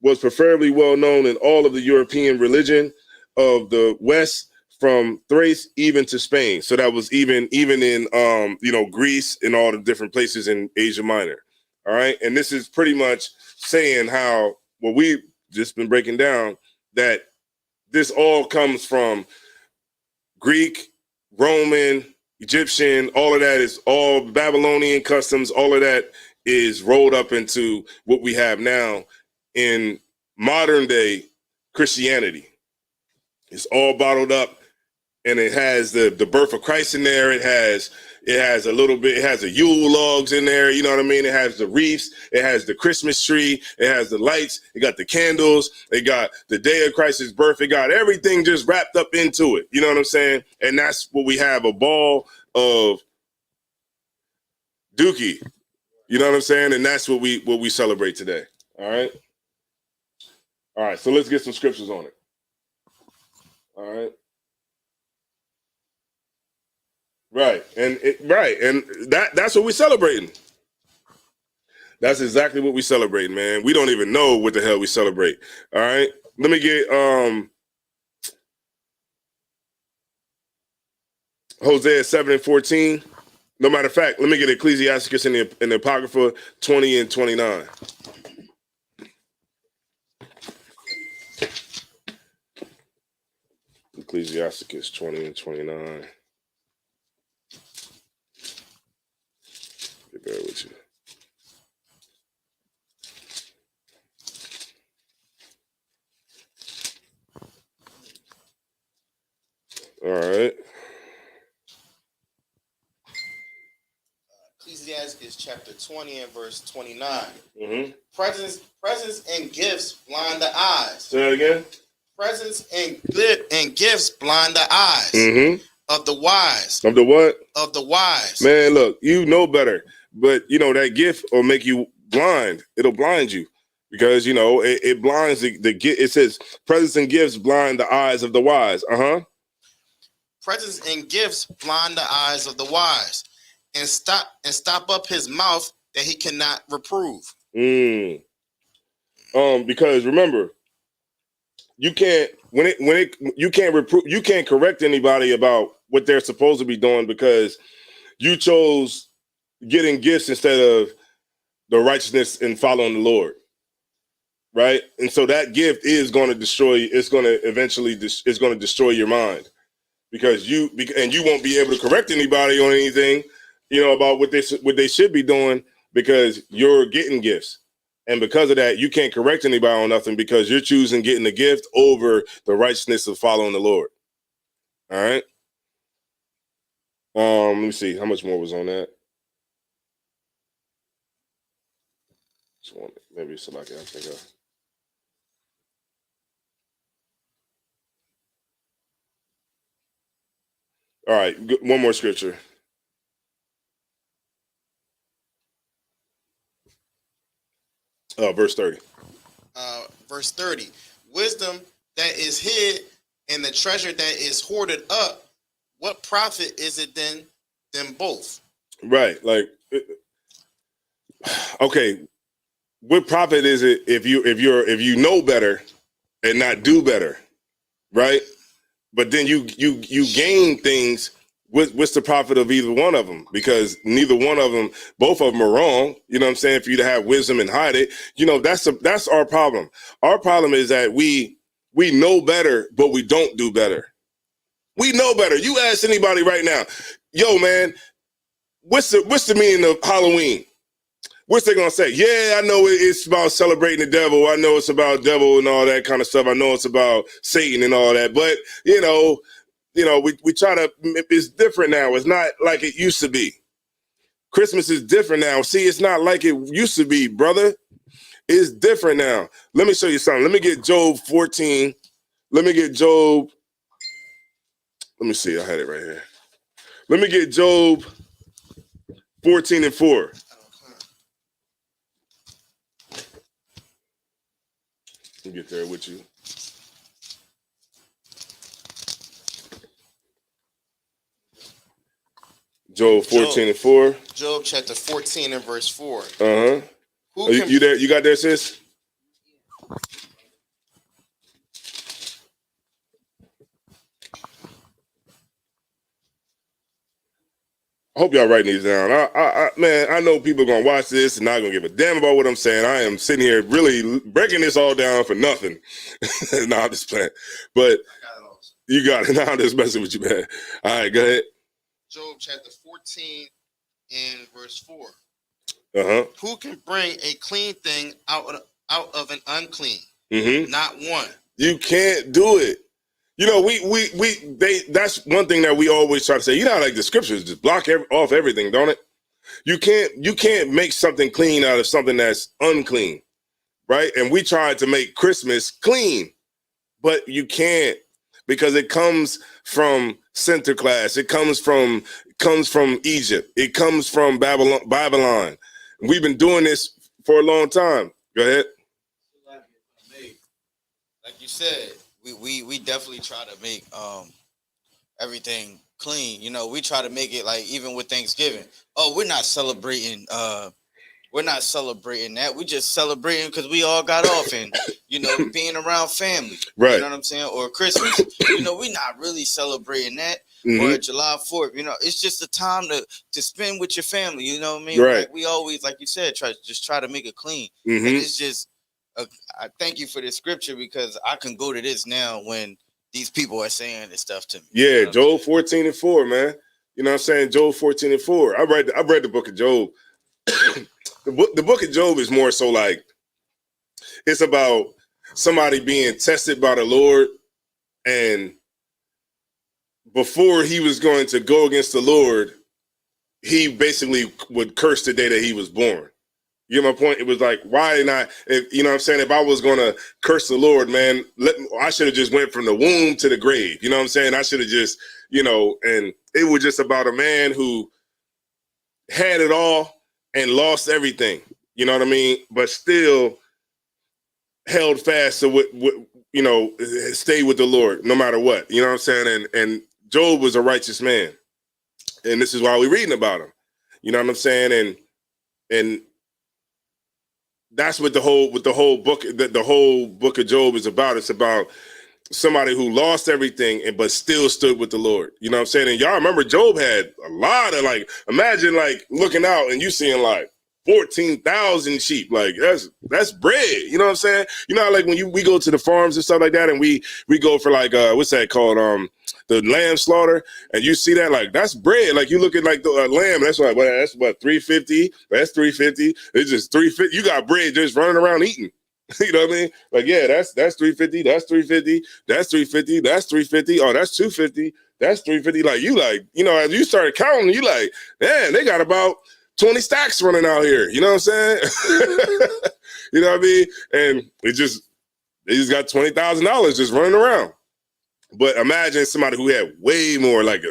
Speaker 6: was preferably well known in all of the European religion of the West, from Thrace even to Spain. So that was even in Greece and all the different places in Asia Minor. All right, and this is pretty much saying how what we've just been breaking down, that this all comes from Greek, Roman, Egyptian, all of that is all Babylonian customs. All of that is rolled up into what we have now in modern day Christianity. It's all bottled up, and it has the birth of Christ in there. It has a little bit, it has the Yule logs in there, you know what I mean? It has the wreaths, it has the Christmas tree, it has the lights, it got the candles, it got the day of Christ's birth, it got everything just wrapped up into it, you know what I'm saying? And that's what we have, a ball of dookie, you know what I'm saying? And that's what we celebrate today, all right? All right, so let's get some scriptures on it, all right? Right, and that's what we're celebrating. That's exactly what we celebrate, man. We don't even know what the hell we celebrate. All right, let me get Hosea 7:14. No matter of fact, let me get Ecclesiasticus in the Apocrypha 20 and 29. Ecclesiasticus 20 and 29. Bear with you. All right.
Speaker 5: Ecclesiastes chapter 20 and verse 29.
Speaker 6: Mm-hmm.
Speaker 5: Presents and gifts blind the eyes.
Speaker 6: Say that again.
Speaker 5: Presents and gifts blind the eyes of the wise.
Speaker 6: Of the what?
Speaker 5: Of the wise.
Speaker 6: Man, look, you know better. But, that gift will make you blind. It'll blind you because, it blinds the gift. It says presents and gifts blind the eyes of the wise.
Speaker 5: Presents and gifts blind the eyes of the wise and stop up his mouth that he cannot reprove.
Speaker 6: Because remember, you can't you can't correct anybody about what they're supposed to be doing because you chose getting gifts instead of the righteousness and following the Lord, right? And so that gift is going to destroy. It's going to eventually it's going to destroy your mind because you won't be able to correct anybody on anything, about what they should be doing because you're getting gifts, and because of that, you can't correct anybody on nothing because you're choosing getting the gift over the righteousness of following the Lord. All right. Let me see how much more was on that. Maybe it's like I think of. All right, one more scripture. Verse 30.
Speaker 5: Verse 30. Wisdom that is hid and the treasure that is hoarded up, what profit is it then than both? Right,
Speaker 6: okay. What profit is it if you know better and not do better, right? But then you gain things what's the profit of either one of them? Because neither one of them, both of them are wrong. You know what I'm saying? For you to have wisdom and hide it, you know, that's our problem. Our problem is that we know better, but we don't do better. We know better. You ask anybody right now, yo, man, what's the meaning of Halloween? What's they gonna say? Yeah, I know it's about celebrating the devil. I know it's about devil and all that kind of stuff. I know it's about Satan and all that. But you know, we try to. It's different now. It's not like it used to be. Christmas is different now. See, it's not like it used to be, brother. It's different now. Let me show you something. Let me get Job 14. Let me get Job. Let me see. I had it right here. Let me get Job 14 and 4. Let me get there with you. Job 14 and 4.
Speaker 5: Job chapter 14 and verse 4.
Speaker 6: Uh-huh. You there? You got there, sis? I hope y'all writing these down. Man, I know people are gonna watch this and not gonna give a damn about what I'm saying. I am sitting here really breaking this all down for nothing. Nah, I'm just playing. But you got it. Now I'm just messing with you, man. All right, go ahead.
Speaker 5: Job chapter 14 and verse 4.
Speaker 6: Uh-huh.
Speaker 5: Who can bring a clean thing out of an unclean?
Speaker 6: Mm-hmm.
Speaker 5: Not one.
Speaker 6: You can't do it. You know, that's one thing that we always try to say. You know, like the scriptures just block off everything, don't it? You can't make something clean out of something that's unclean, right? And we tried to make Christmas clean, but you can't, because it comes from center class. It comes from Egypt. It comes from Babylon. We've been doing this for a long time. Go ahead.
Speaker 7: Like you said, we definitely try to make everything clean. You know, we try to make it like even with Thanksgiving. Oh, we're not celebrating that. We're just celebrating because we all got off and, you know, being around family.
Speaker 6: Right.
Speaker 7: You know what I'm saying? Or Christmas. You know, we're not really celebrating that.
Speaker 6: Mm-hmm.
Speaker 7: Or July 4th. You know, it's just a time to spend with your family. You know what I mean?
Speaker 6: Right.
Speaker 7: Like we always, like you said, try to make it clean.
Speaker 6: Mm-hmm.
Speaker 7: And it's just, I thank you for this scripture because I can go to this now when these people are saying this stuff to me.
Speaker 6: Yeah,
Speaker 7: you know
Speaker 6: Job 14 and 4, man. You know what I'm saying? Job 14 and 4. I read the book of Job. The book of Job is more so like, it's about somebody being tested by the Lord, and before he was going to go against the Lord, he basically would curse the day that he was born. You get my point? It was like, why not? If, you know what I'm saying? If I was going to curse the Lord, man, I should have just went from the womb to the grave. You know what I'm saying? I should have just, you know, and it was just about a man who had it all and lost everything. You know what I mean? But still held fast to what you know, stay with the Lord no matter what. You know what I'm saying? And Job was a righteous man. And this is why we're reading about him. You know what I'm saying? And that's what the whole book, the whole book of Job is about. It's about somebody who lost everything but still stood with the Lord. You know what I'm saying? And y'all remember Job had a lot of, like, imagine like looking out and you seeing like 14,000 sheep. Like that's bread. You know what I'm saying? You know how, like when we go to the farms and stuff like that, and we go for like what's that called? The lamb slaughter, and you see that, like, that's bread. Like you look at like the lamb, that's like, well, that's what, 350. That's 350. It's just 350. You got bread just running around eating. You know what I mean? Like, yeah, that's 350. That's 350. That's 350. That's 350. Oh, that's 250. That's 350. Like you know, as you started counting, you like, man, they got about 20 stacks running out here. You know what I'm saying? You know what I mean? And they just got $20,000 just running around. But imagine somebody who had way more, like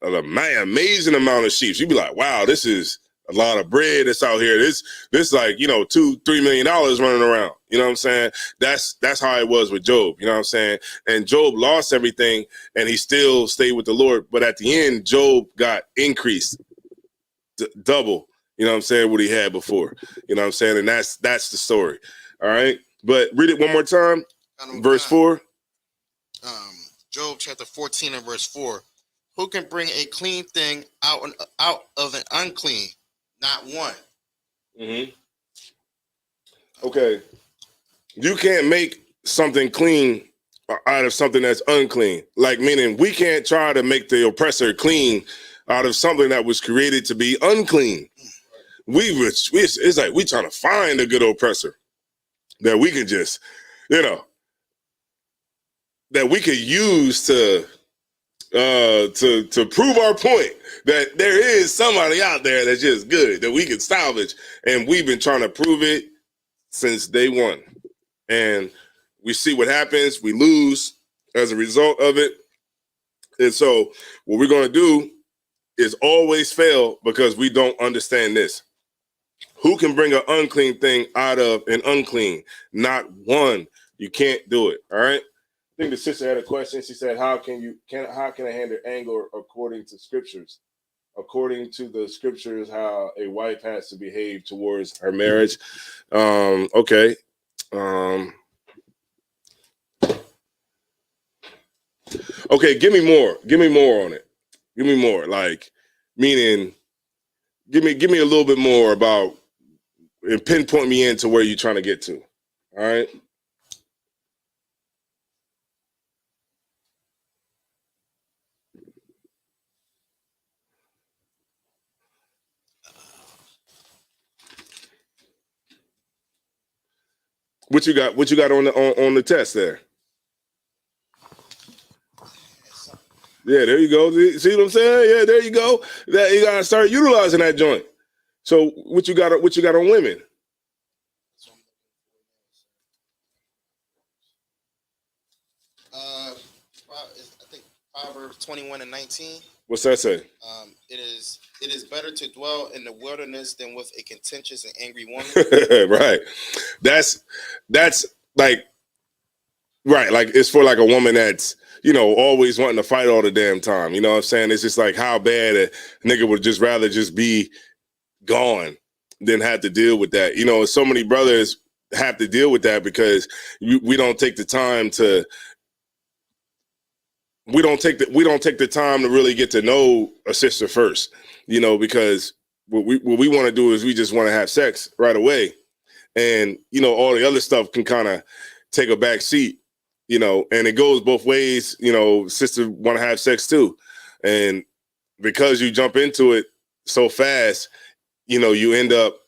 Speaker 6: an amazing amount of sheep. You'd be like, wow, this is a lot of bread that's out here. This like, you know, $2-3 million running around. You know what I'm saying? That's how it was with Job. You know what I'm saying? And Job lost everything and he still stayed with the Lord. But at the end, Job got increased double, you know what I'm saying, what he had before. You know what I'm saying? And that's the story. All right. But read it one more time. Verse 4.
Speaker 5: Job chapter 14 and verse 4. Who can bring a clean thing out of an unclean? Not one.
Speaker 6: Mm-hmm. Okay. You can't make something clean out of something that's unclean. Like, meaning we can't try to make the oppressor clean out of something that was created to be unclean. It's like we trying to find a good oppressor that we can just, that we could use to prove our point that there is somebody out there that's just good that we can salvage, and we've been trying to prove it since day one, and we see what happens. We lose as a result of it, and so what we're going to do is always fail because we don't understand this. Who can bring an unclean thing out of an unclean? Not one. You can't do it. All right. I think the sister had a question. She said, how can I handle anger according to scriptures? According to the scriptures, how a wife has to behave towards her marriage. Okay. Okay, give me more. Give me more on it. Give me more. Like, meaning, give me a little bit more about, and pinpoint me into where you're trying to get to. All right. What you got? What you got on the test there? Yeah, there you go. See what I'm saying? Yeah, there you go. That you gotta start utilizing that joint. So what you got on women?
Speaker 5: I think Proverbs 21:19.
Speaker 6: What's that say?
Speaker 5: It is better to dwell in the wilderness than with a contentious and angry woman.
Speaker 6: Right. That's like right. Like it's for like a woman that's always wanting to fight all the damn time. You know what I'm saying? It's just like how bad a nigga would just rather just be gone than have to deal with that. So many brothers have to deal with that because we don't take the time to. We don't take the time to really get to know a sister first, because what we want to do is we just want to have sex right away, and all the other stuff can kind of take a back seat, and it goes both ways. Sisters want to have sex too, and because you jump into it so fast, you end up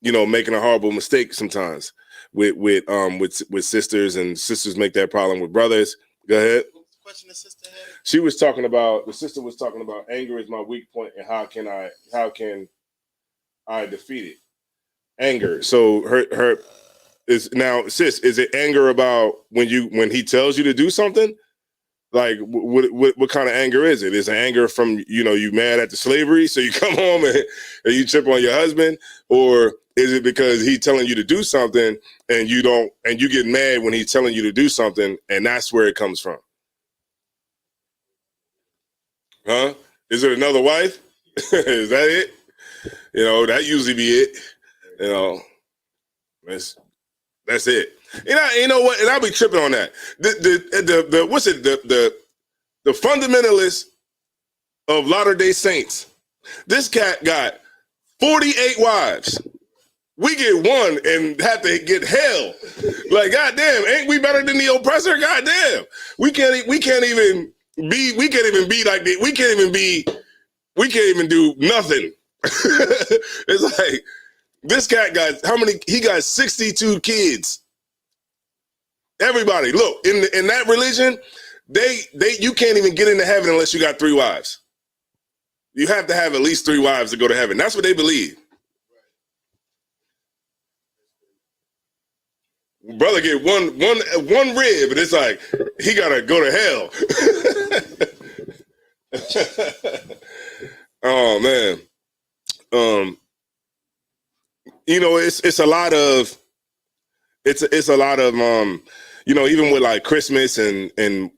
Speaker 6: making a horrible mistake sometimes with sisters, and sisters make that problem with brothers. Go ahead.
Speaker 5: Question the sister had?
Speaker 6: The sister was talking about anger is my weak point and how can I defeat it? Anger. So her is now, sis, is it anger about when he tells you to do something? Like what kind of anger is it? Is it anger from you mad at the slavery, so you come home and you trip on your husband? Or is it because he's telling you to do something and you get mad when he's telling you to do something, and that's where it comes from? Huh? Is it another wife? Is that it? That usually be it. That's it. You know what? And I'll be tripping on that. The what's it? The fundamentalists of Latter-day Saints. This cat got 48 wives. We get one and have to get hell. Like, goddamn, ain't we better than the oppressor? Goddamn, we can't even be like that. We can't even do nothing. It's like this cat got how many? He got 62 kids. Everybody, look, in that religion, you can't even get into heaven unless you got 3 wives. You have to have at least 3 wives to go to heaven. That's what they believe. Brother get one rib, and it's like he gotta go to hell. Oh man, it's a lot of even with like Christmas and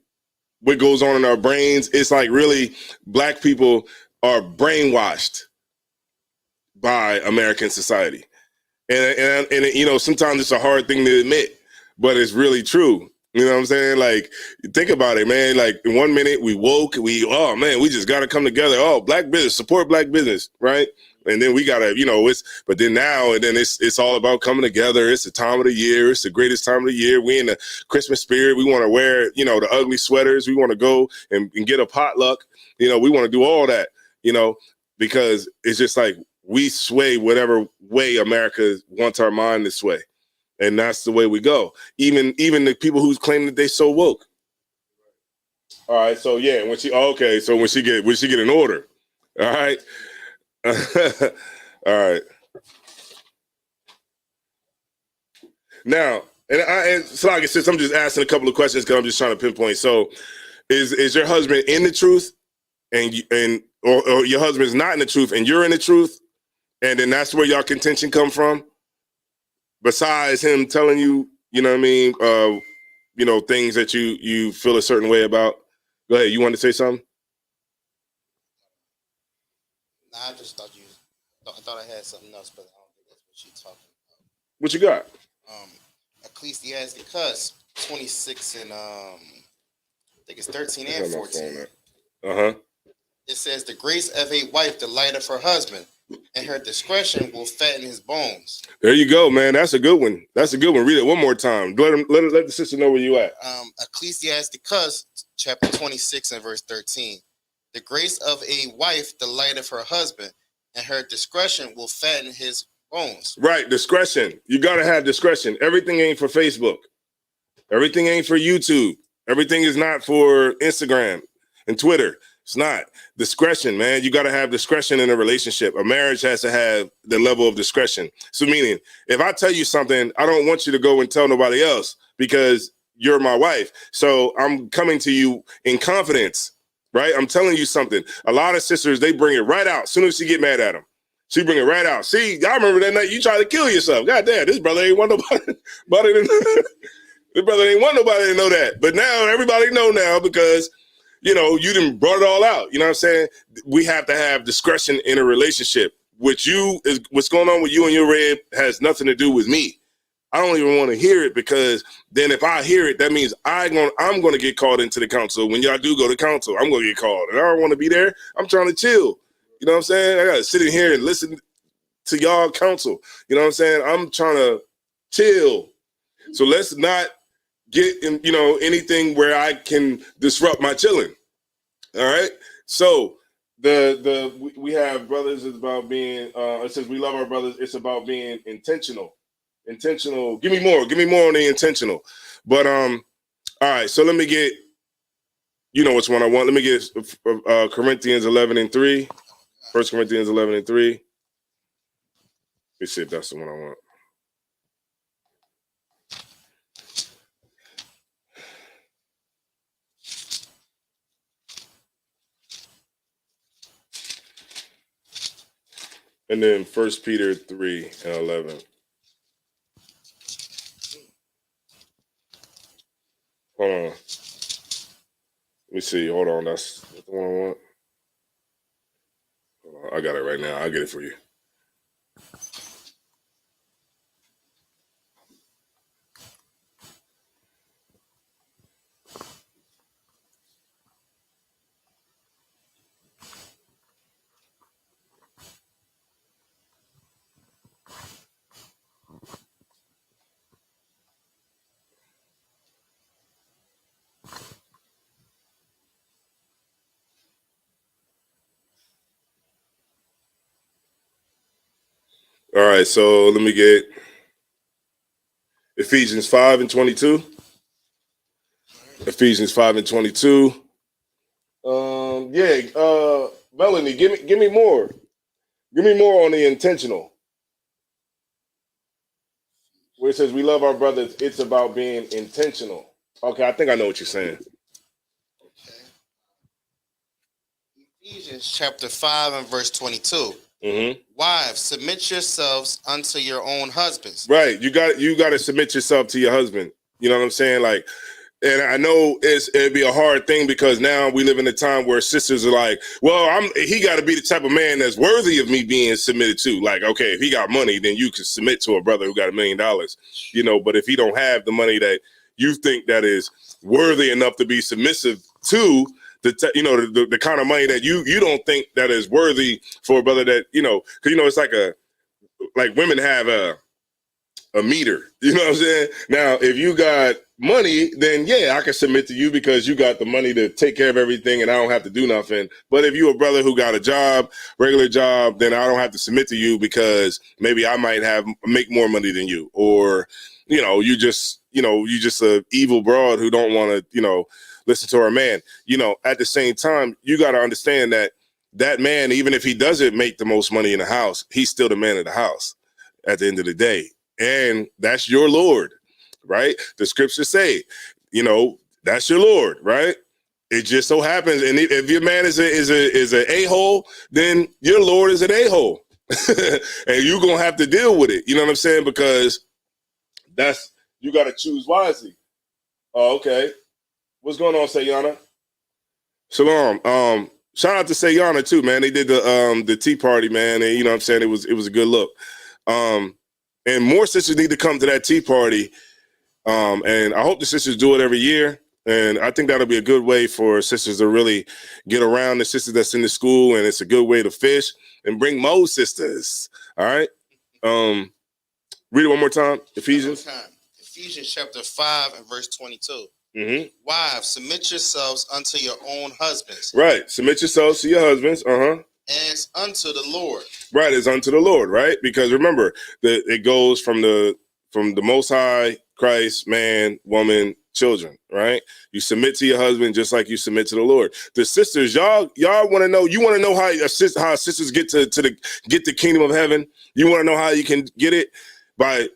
Speaker 6: what goes on in our brains. It's like really black people are brainwashed by American society. And sometimes it's a hard thing to admit, but it's really true. You know what I'm saying? Like, think about it, man. Like, in 1 minute we woke, we just got to come together. Oh, black business, support black business, right? And then we gotta, but then now and then it's all about coming together. It's the time of the year. It's the greatest time of the year. We in the Christmas spirit. We want to wear, the ugly sweaters. We want to go and get a potluck. We want to do all that, because it's just like we sway whatever way America wants our mind to sway. And that's the way we go. Even the people who claim that they so woke. All right, so yeah, when she get an order, all right, all right. Now, and so like I said, I'm just asking a couple of questions because I'm just trying to pinpoint. So, is your husband in the truth, or your husband's not in the truth, and you're in the truth, and then that's where y'all contention come from? Besides him telling you, things that you feel a certain way about. Go ahead. You want to say something?
Speaker 5: Nah, I just thought I thought I had something else, but I don't think that's what she's talking about.
Speaker 6: What you got?
Speaker 5: Ecclesiasticus 26 and I think it's 13 and 14. It says, "The grace of a wife delighteth her husband, and her discretion will fatten his bones."
Speaker 6: There you go, man. That's a good one. Read it one more time. Let the sister know where you at.
Speaker 5: Ecclesiasticus chapter 26 and verse 13. "The grace of a wife delighteth her husband, and her discretion will fatten his bones."
Speaker 6: Right, discretion. You gotta have discretion. Everything ain't for Facebook. Everything ain't for YouTube. Everything is not for Instagram and Twitter. It's not. Discretion, man. You got to have discretion in a relationship. A marriage has to have the level of discretion. So meaning, if I tell you something, I don't want you to go and tell nobody else because you're my wife. So I'm coming to you in confidence, right? I'm telling you something. A lot of sisters, they bring it right out as soon as she get mad at them. She bring it right out. See, I remember that night you tried to kill yourself. God damn, this brother ain't want nobody. This brother ain't want nobody to know that. But now everybody know now because you done brought it all out. You know what I'm saying? We have to have discretion in a relationship. What's going on with you and your rib has nothing to do with me. I don't even want to hear it because then if I hear it, that means I'm going to get called into the council. When y'all do go to council, I'm going to get called. And I don't want to be there. I'm trying to chill. You know what I'm saying? I got to sit in here and listen to y'all counsel. You know what I'm saying? I'm trying to chill. So let's not get in, anything where I can disrupt my chilling. All right. So we have brothers. It's about being. It says we love our brothers. It's about being intentional. Intentional. Give me more on the intentional. But all right. So let me get. Which one I want. Let me get Corinthians 11 and 3. 1 Corinthians 11 and 3. Let's see if that's the one I want. And then 1 Peter 3 and 11. Hold on. Let me see. Hold on. That's the one I want. Hold on. I got it right now. I'll get it for you. All right, so let me get Ephesians 5 and 22. Ephesians 5 and 22. Melanie, give me more. Give me more on the intentional. Where it says we love our brothers, it's about being intentional. Okay, I think I know what you're saying.
Speaker 5: Okay. Ephesians chapter 5 and verse 22.
Speaker 6: Mm-hmm.
Speaker 5: Wives, submit yourselves unto your own husbands.
Speaker 6: Right. You got to submit yourself to your husband. You know what I'm saying? Like, and I know it'd be a hard thing because now we live in a time where sisters are like, well, he got to be the type of man that's worthy of me being submitted to. Like, okay, if he got money, then you can submit to a brother who got $1 million, but if he don't have the money that you think that is worthy enough to be submissive to the kind of money that you don't think that is worthy for a brother that, because, it's like women have a meter, you know what I'm saying? Now, if you got money, then yeah, I can submit to you because you got the money to take care of everything and I don't have to do nothing. But if you're a brother who got a job, regular job, then I don't have to submit to you because maybe I might make more money than you, or, you just a evil broad who don't want to, listen to her man. At the same time, you got to understand that man, even if he doesn't make the most money in the house, he's still the man of the house at the end of the day. And that's your Lord, right? The scriptures say, that's your Lord, right? It just so happens, and if your man is an a-hole, then your Lord is an a-hole, and you're gonna have to deal with it. You know what I'm saying? Because you got to choose wisely. Oh, okay. What's going on, Sayana? Shalom. Shout out to Sayana too, man. They did the tea party, man, and you know what I'm saying, it was a good look. And more sisters need to come to that tea party. And I hope the sisters do it every year. And I think that'll be a good way for sisters to really get around the sisters that's in the school. And it's a good way to fish and bring more sisters. All right. Read it one more time. Ephesians.
Speaker 5: Ephesians chapter 5 and verse 22.
Speaker 6: Mm-hmm.
Speaker 5: Wives, submit yourselves unto your own husbands.
Speaker 6: Right. Submit yourselves to your husbands.
Speaker 5: As unto the Lord.
Speaker 6: Right, as unto the Lord, right? Because remember, it goes from the Most High, Christ, man, woman, children, right? You submit to your husband just like you submit to the Lord. The sisters, y'all want to know. You want to know how sisters get get the kingdom of heaven. You want to know how you can get it by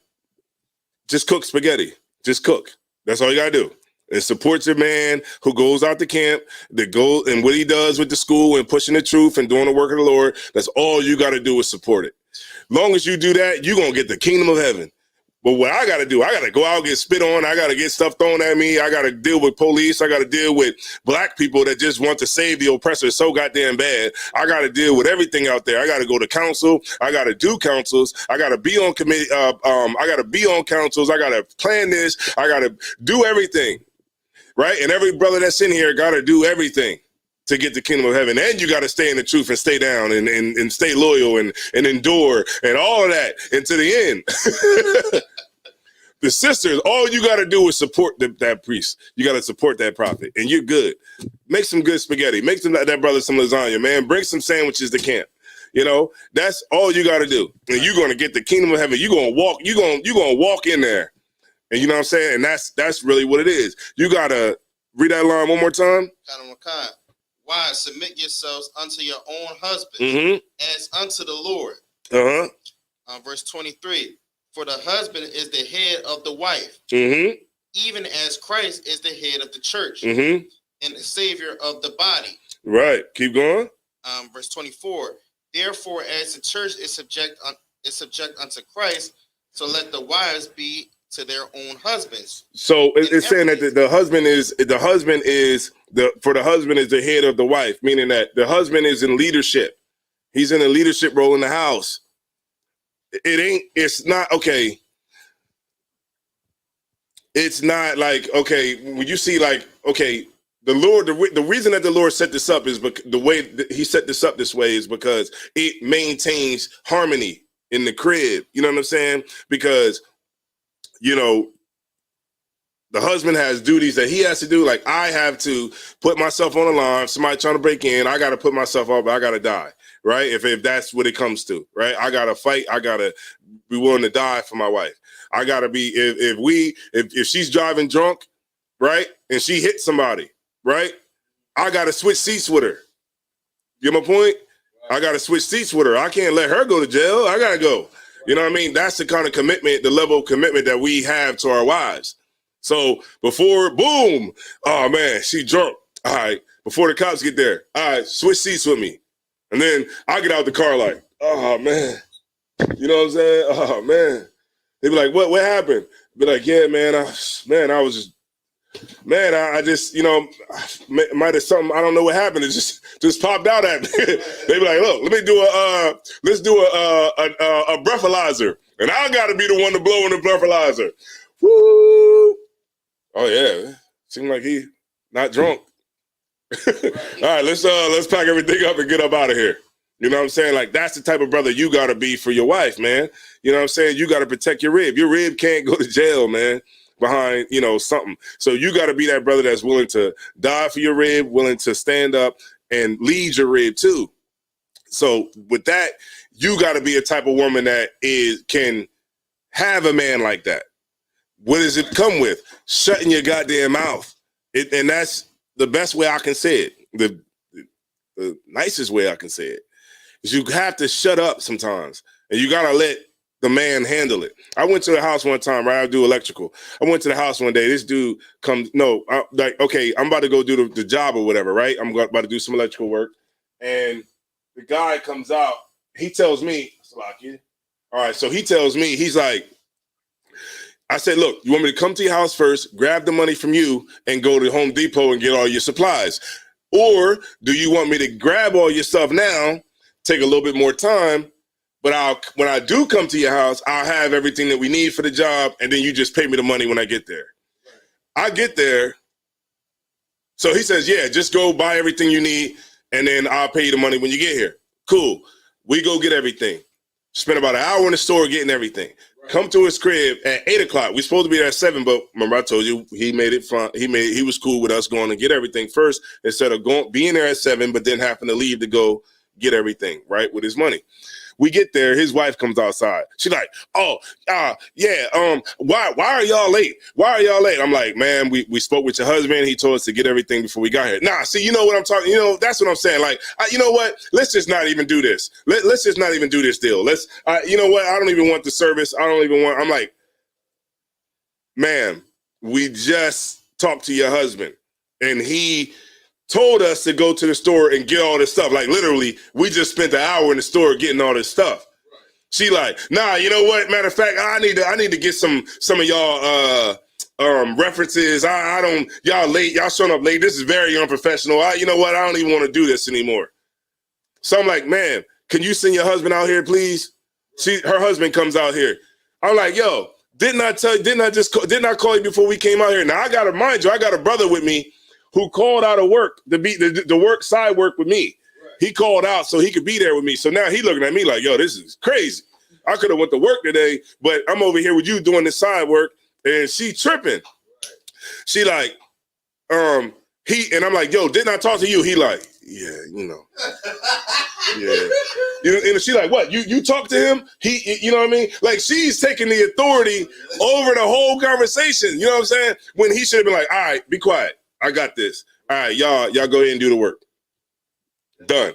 Speaker 6: just cook spaghetti. Just cook. That's all you gotta do. And support your man who goes out to camp, that goes and what he does with the school and pushing the truth and doing the work of the Lord. That's all you got to do is support it. Long as you do that, you're going to get the kingdom of heaven. But what I got to do, I got to go out and get spit on. I got to get stuff thrown at me. I got to deal with police. I got to deal with black people that just want to save the oppressor so goddamn bad. I got to deal with everything out there. I got to go to council. I got to do councils. I got to be on committee. I got to be on councils. I got to plan this. I got to do everything. Right? And every brother that's in here got to do everything to get the kingdom of heaven. And you got to stay in the truth and stay down and stay loyal and endure and all of that until the end. The sisters, all you got to do is support that priest. You got to support that prophet and you're good. Make some good spaghetti. Make that brother some lasagna, man. Bring some sandwiches to camp. That's all you got to do. And you're going to get the kingdom of heaven. You're going to walk in there. And you know what I'm saying? And that's really what it is. You got to read that line one more time.
Speaker 5: Wives, submit yourselves unto your own husbands as unto the Lord. Verse 23. For the husband is the head of the wife, even as Christ is the head of the church and the savior of the body.
Speaker 6: Right. Keep going.
Speaker 5: Verse 24. Therefore, as the church is subject unto Christ, so let the wives be to their own husbands. So
Speaker 6: it's saying that the husband is the head of the wife, meaning that the husband is in leadership. He's in a leadership role in the house. It's not like, okay, when you see like, okay, the Lord, the reason that the Lord set this up is because the way that he set this up this way is because it maintains harmony in the crib. You know what I'm saying? Because the husband has duties that he has to do. Like I have to put myself on the line. Somebody trying to break in, I got to put myself up. I got to die. Right. If that's what it comes to. Right. I got to fight. I got to be willing to die for my wife. I got to be if she's driving drunk. Right. And she hits somebody. Right. I got to switch seats with her. You get my point? I got to switch seats with her. I can't let her go to jail. I got to go. You know what I mean? That's the kind of commitment, the level of commitment that we have to our wives. So before, boom, oh man, she drunk. All right, before the cops get there, all right, switch seats with me. And then I get out the car like, oh man, you know what I'm saying? Oh man. They be like, what happened? Be like, yeah, man, I just, might have something, I don't know what happened. It just popped out at me. They be like, look, let's do a breathalyzer. And I got to be the one to blow in the breathalyzer. Woo! Oh yeah, seemed like he not drunk. All right, let's pack everything up and get up out of here. You know what I'm saying? Like, that's the type of brother you gotta be for your wife, man. You know what I'm saying? You gotta protect your rib. Your rib can't go to jail, man, behind, you know, something. So you gotta be that brother that's willing to die for your rib, willing to stand up and lead your rib too. So with that, you gotta be a type of woman that can have a man like that. What does it come with? Shutting your goddamn mouth. And that's the best way I can say it. The nicest way I can say it is you have to shut up sometimes, and you gotta let the man handle it. I went to the house one time, right? I do electrical. I went to the house one day. This dude comes, okay, I'm about to go do the job or whatever, right? I'm about to do some electrical work, and the guy comes out. He tells me, Salakia. All right, so he tells me, he's like, I said, look, you want me to come to your house first, grab the money from you, and go to Home Depot and get all your supplies? Or do you want me to grab all your stuff now, take a little bit more time, but when I do come to your house, I'll have everything that we need for the job, and then you just pay me the money when I get there. I get there. So he says, yeah, just go buy everything you need, and then I'll pay you the money when you get here. Cool. We go get everything. Spend about an hour in the store getting everything. Come to his crib at 8 o'clock. We're supposed to be there at 7, but remember I told you he made it fun. He was cool with us going to get everything first instead of being there at 7, but then having to leave to go get everything, right, with his money. We get there, his wife comes outside. She's like, why are y'all late? Why are y'all late? I'm like, man, we spoke with your husband. He told us to get everything before we got here. Nah, see, you know what I'm talking, that's what I'm saying. Like, you know what? Let's just not even do this. Let's just not even do this deal. You know what? I don't even want the service. I'm like, ma'am, we just talked to your husband and he told us to go to the store and get all this stuff. Like, literally, we just spent an hour in the store getting all this stuff. She like, nah, you know what? Matter of fact, I need to get some of y'all references. Y'all late. Y'all showing up late. This is very unprofessional. You know what? I don't even want to do this anymore. So I'm like, man, can you send your husband out here, please? Her husband comes out here. I'm like, yo, didn't I call you before we came out here? Now I gotta mind you, I got a brother with me who called out of work to be the work side work with me. Right. He called out so he could be there with me. So now he looking at me like, yo, this is crazy. I could have went to work today, but I'm over here with you doing this side work, and she tripping. Right. She like, and I'm like, yo, didn't I talk to you? He like, yeah, yeah. And she like, what? You talk to him? You know what I mean? Like, she's taking the authority over the whole conversation. You know what I'm saying? When he should have been like, all right, be quiet. I got this. All right, y'all go ahead and do the work. Done.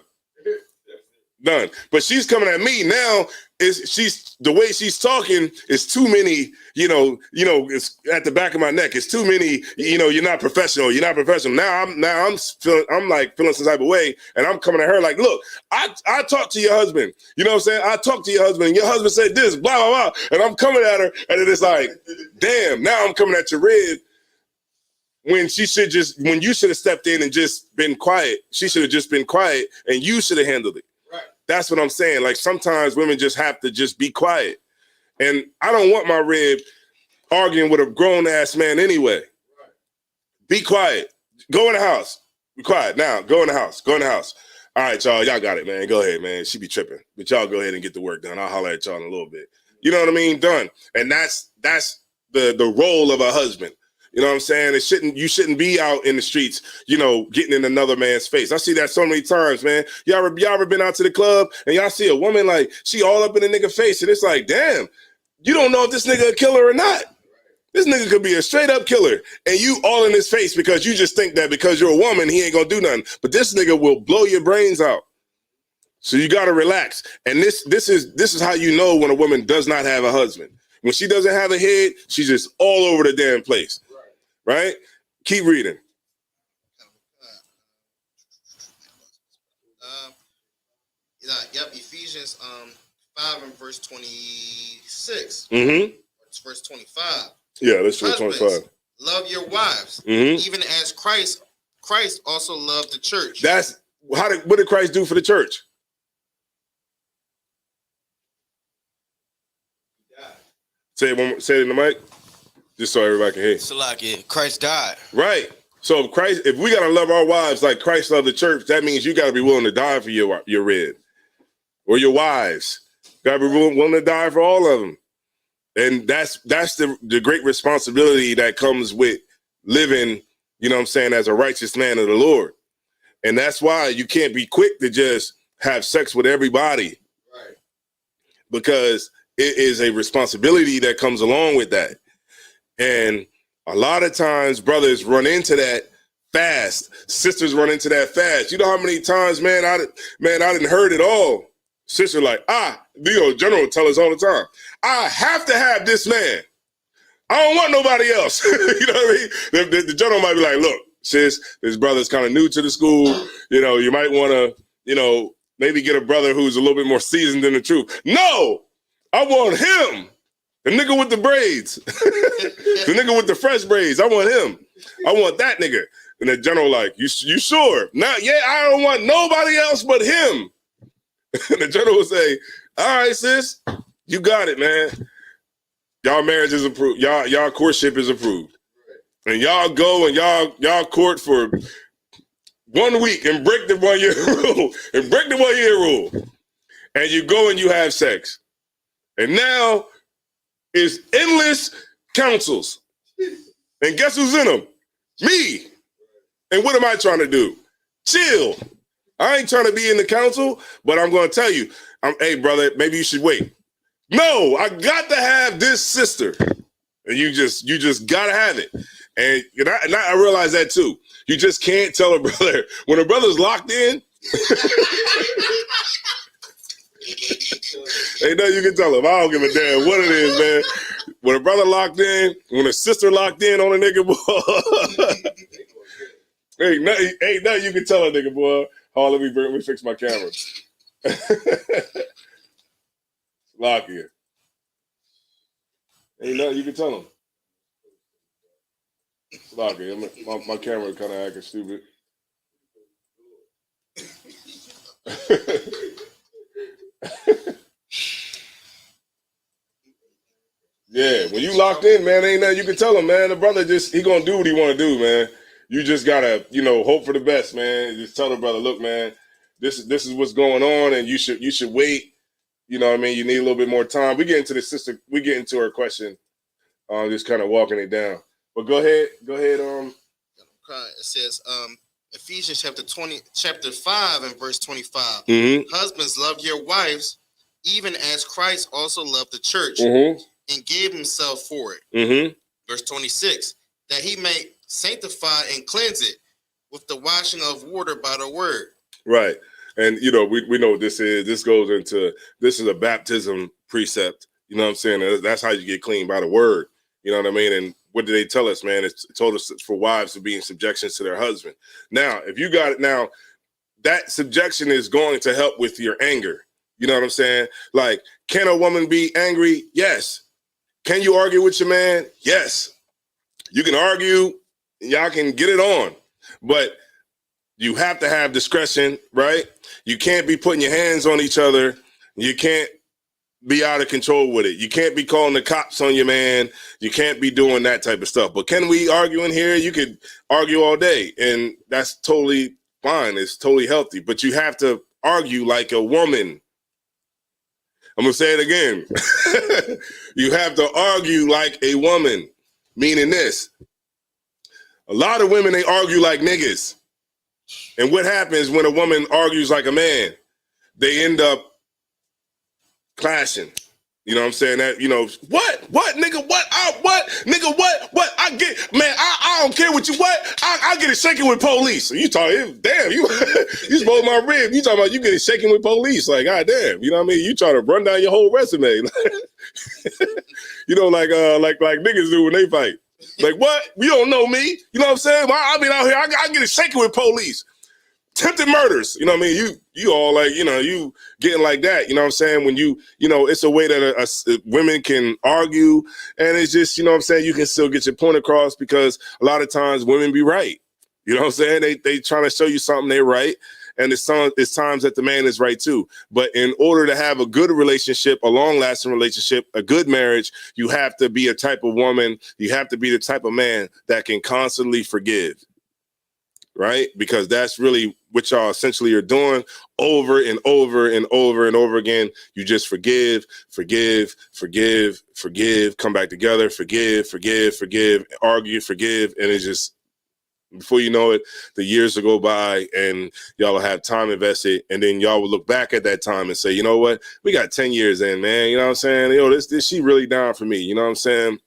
Speaker 6: But she's coming at me now. The way she's talking is too many. It's at the back of my neck. It's too many. You're not professional. You're not professional. Now I'm feeling some type of way, and I'm coming at her like, look, I talked to your husband. You know what I'm saying? I talked to your husband. And your husband said this, blah blah blah, and I'm coming at her, and it's like, damn. Now I'm coming at your rib. When you should have stepped in and just been quiet. She should have just been quiet, and you should have handled it. Right. That's what I'm saying. Like, sometimes women just have to just be quiet. And I don't want my rib arguing with a grown-ass man anyway. Right. Be quiet. Go in the house. Be quiet. Now, go in the house. Go in the house. All right, y'all got it, man. Go ahead, man. She be tripping. But y'all go ahead and get the work done. I'll holler at y'all in a little bit. You know what I mean? Done. And that's the role of a husband. You know what I'm saying? You shouldn't be out in the streets, getting in another man's face. I see that so many times, man. Y'all ever been out to the club and y'all see a woman like she all up in a nigga face, and it's like, damn, you don't know if this nigga a killer or not. This nigga could be a straight up killer, and you all in his face because you just think that because you're a woman, he ain't gonna do nothing. But this nigga will blow your brains out. So you gotta relax. And this is how you know when a woman does not have a husband. When she doesn't have a head, she's just all over the damn place. Right? Keep reading.
Speaker 5: Ephesians 5 and verse 26.
Speaker 6: Mm-hmm.
Speaker 5: It's verse 25.
Speaker 6: Yeah, let's do 25.
Speaker 5: Love your wives, even as Christ also loved the church.
Speaker 6: What did Christ do for the church? Say it in the mic.
Speaker 4: Just so everybody can hear.
Speaker 7: Salaki, Christ died.
Speaker 4: Right. So if we gotta love our wives like Christ loved the church, that means you gotta be willing to die for your red or your wives. Gotta be willing to die for all of them. And that's the great responsibility that comes with living, you know what I'm saying, as a righteous man of the Lord. And that's why you can't be quick to just have sex with everybody.
Speaker 5: Right.
Speaker 4: Because it is a responsibility that comes along with that. And a lot of times brothers run into that fast. Sisters run into that fast. You know how many times, man, I didn't heard it all. Sister like, General tell us all the time, I have to have this man. I don't want nobody else. You know what I mean? The general might be like, look, sis, this brother's kind of new to the school. You know, you might want to, maybe get a brother who's a little bit more seasoned than the truth. No, I want him. The nigga with the braids. The nigga with the fresh braids. I want him. I want that nigga. And the general like, you sure? I don't want nobody else but him. And the general will say, all right, sis, you got it, man. Y'all marriage is approved. Y'all courtship is approved. And y'all go and y'all court for 1 week and break the 1 year rule. And break the 1 year rule. And you go and you have sex. And now it's endless councils. And guess who's in them? Me. And what am I trying to do? Chill. I ain't trying to be in the council, but I'm going to tell you, hey, brother, maybe you should wait. No, I got to have this sister. And you just got to have it. And I realize that too. You just can't tell a brother. When a brother's locked in, ain't nothing you can tell him. I don't give a damn what it is, man. When a brother locked in, when a sister locked in on a nigga, boy, ain't nothing you can tell a nigga, boy. Oh, let me fix my camera. Lock it. Ain't nothing you can tell him. Lock it. My camera kind of acting stupid. Yeah, when you locked in, man, ain't nothing you can tell him, man. The brother he gonna do what he want to do, man. You just gotta, hope for the best, man. Just tell the brother, look, man, this is what's going on, and you should wait. You know what I mean? You need a little bit more time. We get into her question, just kind of walking it down. But go ahead.
Speaker 5: It says, Ephesians chapter 5 and verse 25.
Speaker 4: Mm-hmm.
Speaker 5: Husbands, love your wives, even as Christ also loved the church and gave himself for it.
Speaker 4: Mm-hmm.
Speaker 5: Verse 26, that he may sanctify and cleanse it with the washing of water by the word.
Speaker 4: Right. And, we know what this is. This is a baptism precept. You know what I'm saying? That's how you get clean, by the word. You know what I mean? And what did they tell us, man? It told us for wives to be in subjection to their husband. Now, if you got it now, that subjection is going to help with your anger. You know what I'm saying? Like, can a woman be angry? Yes. Can you argue with your man? Yes. You can argue. Y'all can get it on. But you have to have discretion, right? You can't be putting your hands on each other. You can't be out of control with it. You can't be calling the cops on your man. You can't be doing that type of stuff. But can we argue in here? You could argue all day, and that's totally fine. It's totally healthy. But you have to argue like a woman. I'm going to say it again. You have to argue like a woman, meaning this. A lot of women, they argue like niggas. And what happens when a woman argues like a man? They end up clashing. You know what I'm saying? That, what, nigga, what, nigga, what, I get, man, I don't care what you, I get it shaking with police. So you talking, damn, you spoke my rib. You talking about you get it shaking with police. Like, god damn, you know what I mean? You trying to run down your whole resume. Like niggas do when they fight. Like, what? You don't know me. You know what I'm saying? I be out here, I get it shaking with police. Attempted murders, you know what I mean? You all like, you getting like that, you know what I'm saying? When it's a way that women can argue, and it's just, you know what I'm saying, you can still get your point across, because a lot of times women be right. You know what I'm saying? They trying to show you something, they right.
Speaker 6: and it's times that the man is right too. But in order to have a good relationship, a long-lasting relationship, a good marriage, you have to be a type of woman, you have to be the type of man that can constantly forgive. Right? Because that's really what y'all essentially are doing over and over and over and over again. You just forgive, come back together, forgive, argue, forgive. And it's just, before you know it, the years will go by and y'all will have time invested. And then y'all will look back at that time and say, you know what? We got 10 years in, man. You know what I'm saying? Yo, this she really down for me. You know what I'm saying?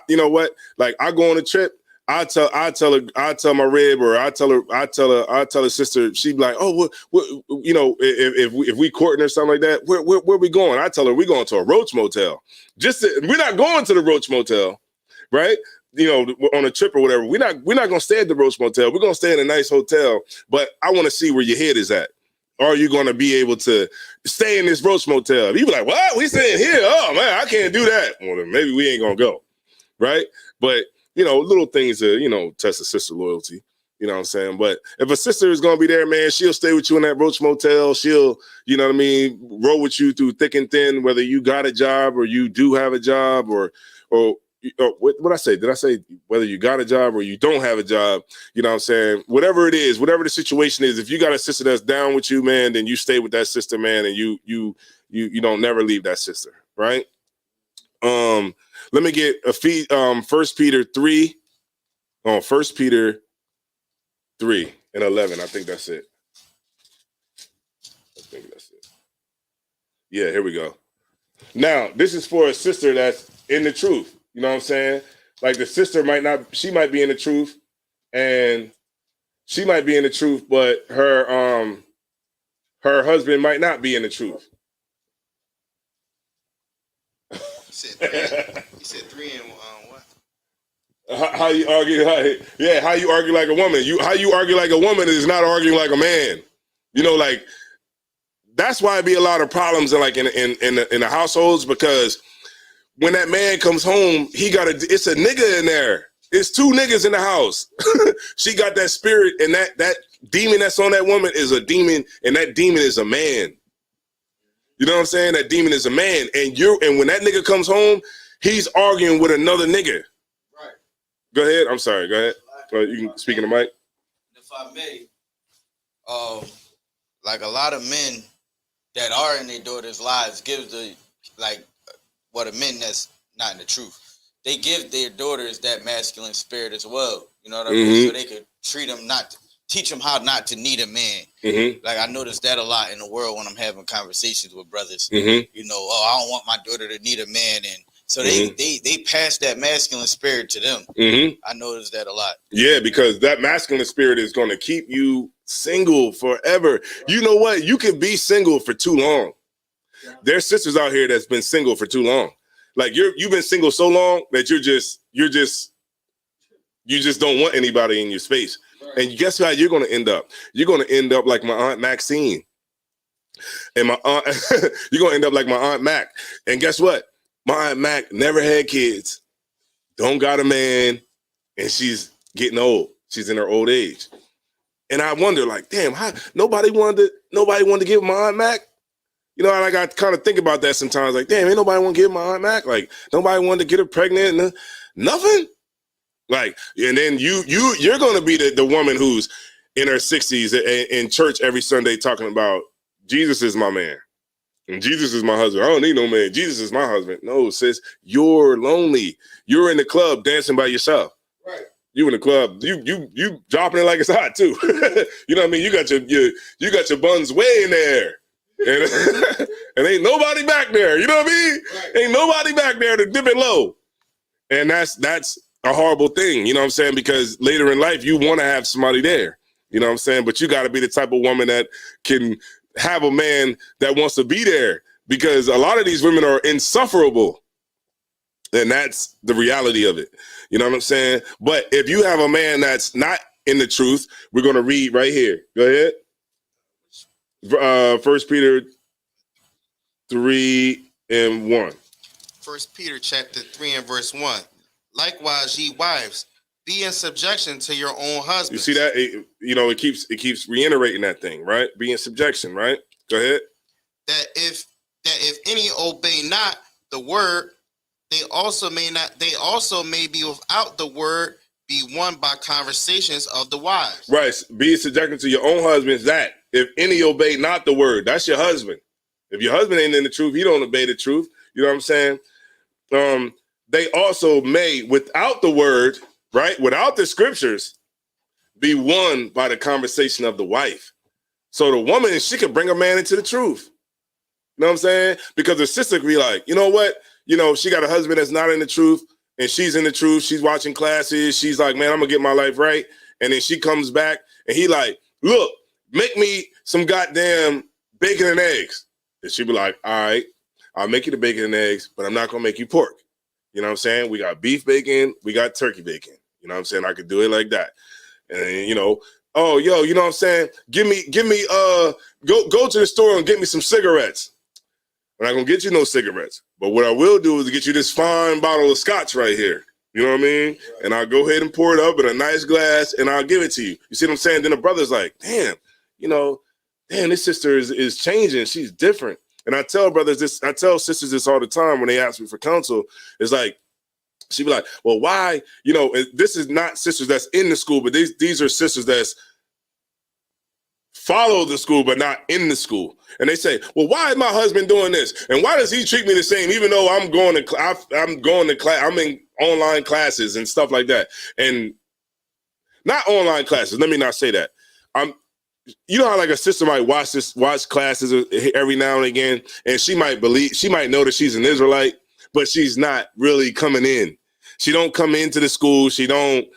Speaker 6: You know what? Like, I go on a trip, I tell my rib, or I tell her sister, she'd be like, oh, what you know, if we courting or something like that, where we going? I tell her we going to a Roach Motel. We're not going to the Roach Motel, right? You know, on a trip or whatever. We're not gonna stay at the Roach Motel. We're gonna stay in a nice hotel. But I want to see where your head is at. Are you gonna be able to stay in this Roach Motel? You be like, what? We staying here? Oh man, I can't do that. Well, then maybe we ain't gonna go, right? But you know, little things to, you know, test a sister loyalty. You know what I'm saying? But if a sister is going to be there, man, she'll stay with you in that Roach Motel. She'll, you know what I mean, roll with you through thick and thin, whether you got a job or you do have a job, or what I say? Did I say whether you got a job or you don't have a job? You know what I'm saying? Whatever it is, whatever the situation is, if you got a sister that's down with you, man, then you stay with that sister, man, and you don't never leave that sister, right? Let me get a feed. 1 Peter 3. 1 Peter 3:11. I think that's it. Yeah, here we go. Now, this is for a sister that's in the truth. You know what I'm saying? Like, the sister she might be in the truth, but her husband might not be in the truth.
Speaker 5: You said three and what?
Speaker 6: How you argue? How you argue like a woman? How you argue like a woman is not arguing like a man. You know, like, that's why it be a lot of problems in the households, because when that man comes home, it's a nigga in there. It's two niggas in the house. She got that spirit, and that demon that's on that woman is a demon, and that demon is a man. You know what I'm saying? That demon is a man, and when that nigga comes home, he's arguing with another nigga.
Speaker 7: Right.
Speaker 6: Go ahead. I'm sorry. Go ahead. You can speak in the mic.
Speaker 7: If I may, like, a lot of men that are in their daughters' lives give a men that's not in the truth. They give their daughters that masculine spirit as well. You know what I mean? So they could teach them how not to need a man. Like, I notice that a lot in the world when I'm having conversations with brothers. You know, I don't want my daughter to need a man, and so they pass that masculine spirit to them. I notice that a lot.
Speaker 6: Yeah, because that masculine spirit is going to keep you single forever. You know what? You can be single for too long. There's sisters out here that's been single for too long. Like, you've been single so long that you just don't want anybody in your space. And guess how you're going to end up? You're going to end up like my Aunt Maxine. And you're going to end up like my Aunt Mac. And guess what? My Aunt Mac never had kids, don't got a man, and she's getting old. She's in her old age. And I wonder, like, damn, how nobody wanted to give my Aunt Mac? You know, like, I kind of think about that sometimes. Like, damn, ain't nobody want to give my Aunt Mac? Like, nobody wanted to get her pregnant? Nothing? Like, and then you're going to be the woman who's in her 60s in church every Sunday talking about Jesus is my man and Jesus is my husband. I don't need no man. Jesus is my husband. No, sis, you're lonely. You're in the club dancing by yourself. Right. You in the club. You dropping it like it's hot too. You know what I mean? You got your buns way in there. And ain't nobody back there. You know what I mean? Right. Ain't nobody back there to dip it low. And that's a horrible thing, you know what I'm saying? Because later in life, you want to have somebody there, you know what I'm saying? But you got to be the type of woman that can have a man that wants to be there, because a lot of these women are insufferable. And that's the reality of it. You know what I'm saying? But if you have a man that's not in the truth, we're going to read right here. Go ahead. 1 Peter 3:1.
Speaker 5: 1 Peter chapter 3 and verse 1. Likewise, ye wives, be in subjection to your own husband.
Speaker 6: You see that? It keeps reiterating that thing, right? Be in subjection, right? Go ahead.
Speaker 5: That if any obey not the word, they also may be without the word, be won by conversations of the wives.
Speaker 6: Right. Be subjected to your own husbands. That if any obey not the word, that's your husband. If your husband ain't in the truth, he don't obey the truth. You know what I'm saying? They also may, without the word, right, without the scriptures, be won by the conversation of the wife. So the woman, she can bring a man into the truth. You know what I'm saying? Because the sister could be like, you know what? She got a husband that's not in the truth, and she's in the truth. She's watching classes. She's like, man, I'm gonna get my life right. And then she comes back, and he like, look, make me some goddamn bacon and eggs. And she be like, all right, I'll make you the bacon and eggs, but I'm not gonna make you pork. You know what I'm saying? We got beef bacon, we got turkey bacon. You know what I'm saying? I could do it like that. And oh, yo, you know what I'm saying? Give me, go to the store and get me some cigarettes. I'm not gonna get you no cigarettes, but what I will do is get you this fine bottle of scotch right here. You know what I mean? And I'll go ahead and pour it up in a nice glass, and I'll give it to you. You see what I'm saying? Then the brother's like, damn, this sister is changing. She's different. And I tell sisters this all the time when they ask me for counsel. It's like, she be like, well, why? This is not sisters that's in the school, but these are sisters that's follow the school, but not in the school. And they say, well, why is my husband doing this? And why does he treat me the same, even though I'm going to class, I'm in online classes and stuff like that. And not online classes. Let me not say that. You know how like a sister might watch classes every now and again, and she might know that she's an Israelite, but she's not really coming in. She don't come into the school. She don't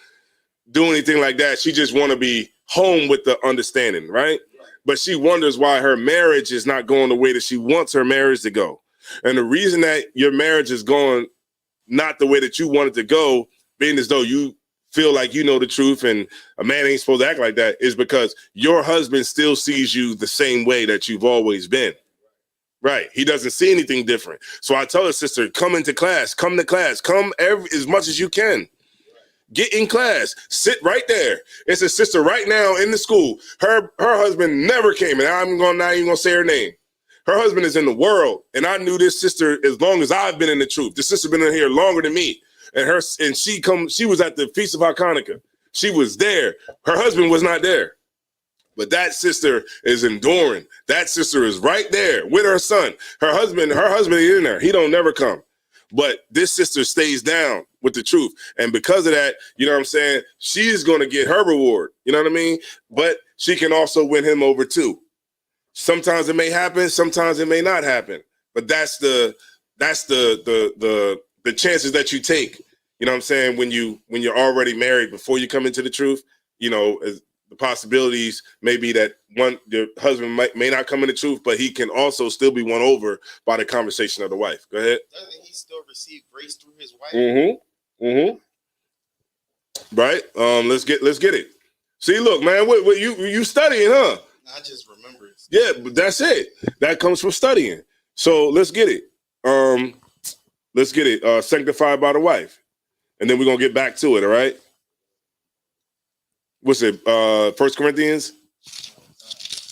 Speaker 6: do anything like that. She just want to be home with the understanding, right? But she wonders why her marriage is not going the way that she wants her marriage to go. And the reason that your marriage is going not the way that you want it to go, being as though you feel like you know the truth and a man ain't supposed to act like that, is because your husband still sees you the same way that you've always been. Right. He doesn't see anything different. So I tell her sister, come to class, come as much as you can. Get in class, sit right there. It's a sister right now in the school. Her husband never came, and I'm not even gonna say her name. Her husband is in the world, and I knew this sister as long as I've been in the truth. This sister been in here longer than me, and she was at the Feast of Hanukkah. She was there. Her husband was not there, but that sister is enduring. That sister is right there with her son. Her husband is in there. He don't never come. But this sister stays down with the truth. And because of that, you know what I'm saying? She's going to get her reward. You know what I mean? But she can also win him over too. Sometimes it may happen. Sometimes it may not happen. But that's the chances that you take. You know what I'm saying? When you're already married before you come into the truth, the possibilities may be that the husband may not come in the truth, but he can also still be won over by the conversation of the wife. Go ahead.
Speaker 5: Doesn't he still receive grace through his wife?
Speaker 6: Right. Let's get it. See, look, man, what you studying, huh?
Speaker 5: I just remember it.
Speaker 6: Yeah, but that's it. That comes from studying. So let's get it. Sanctified by the wife, and then we're gonna get back to it. All right. What's it? 1 Corinthians?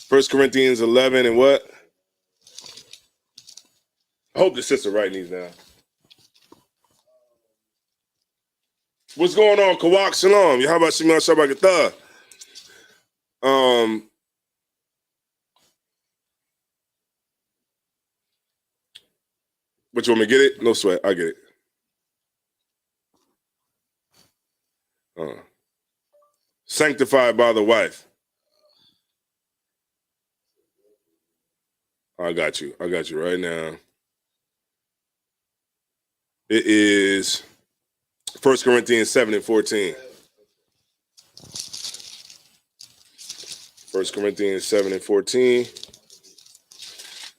Speaker 6: 1 Corinthians 11 and what? I hope the sister writing these down. What's going on, Kawak Shalom? How about Shimon Shabbat? What, you want me to get it? No sweat, I get it. Sanctified by the wife. I got you right now. It is 1 Corinthians 7 and 14. 1 Corinthians 7 and 14.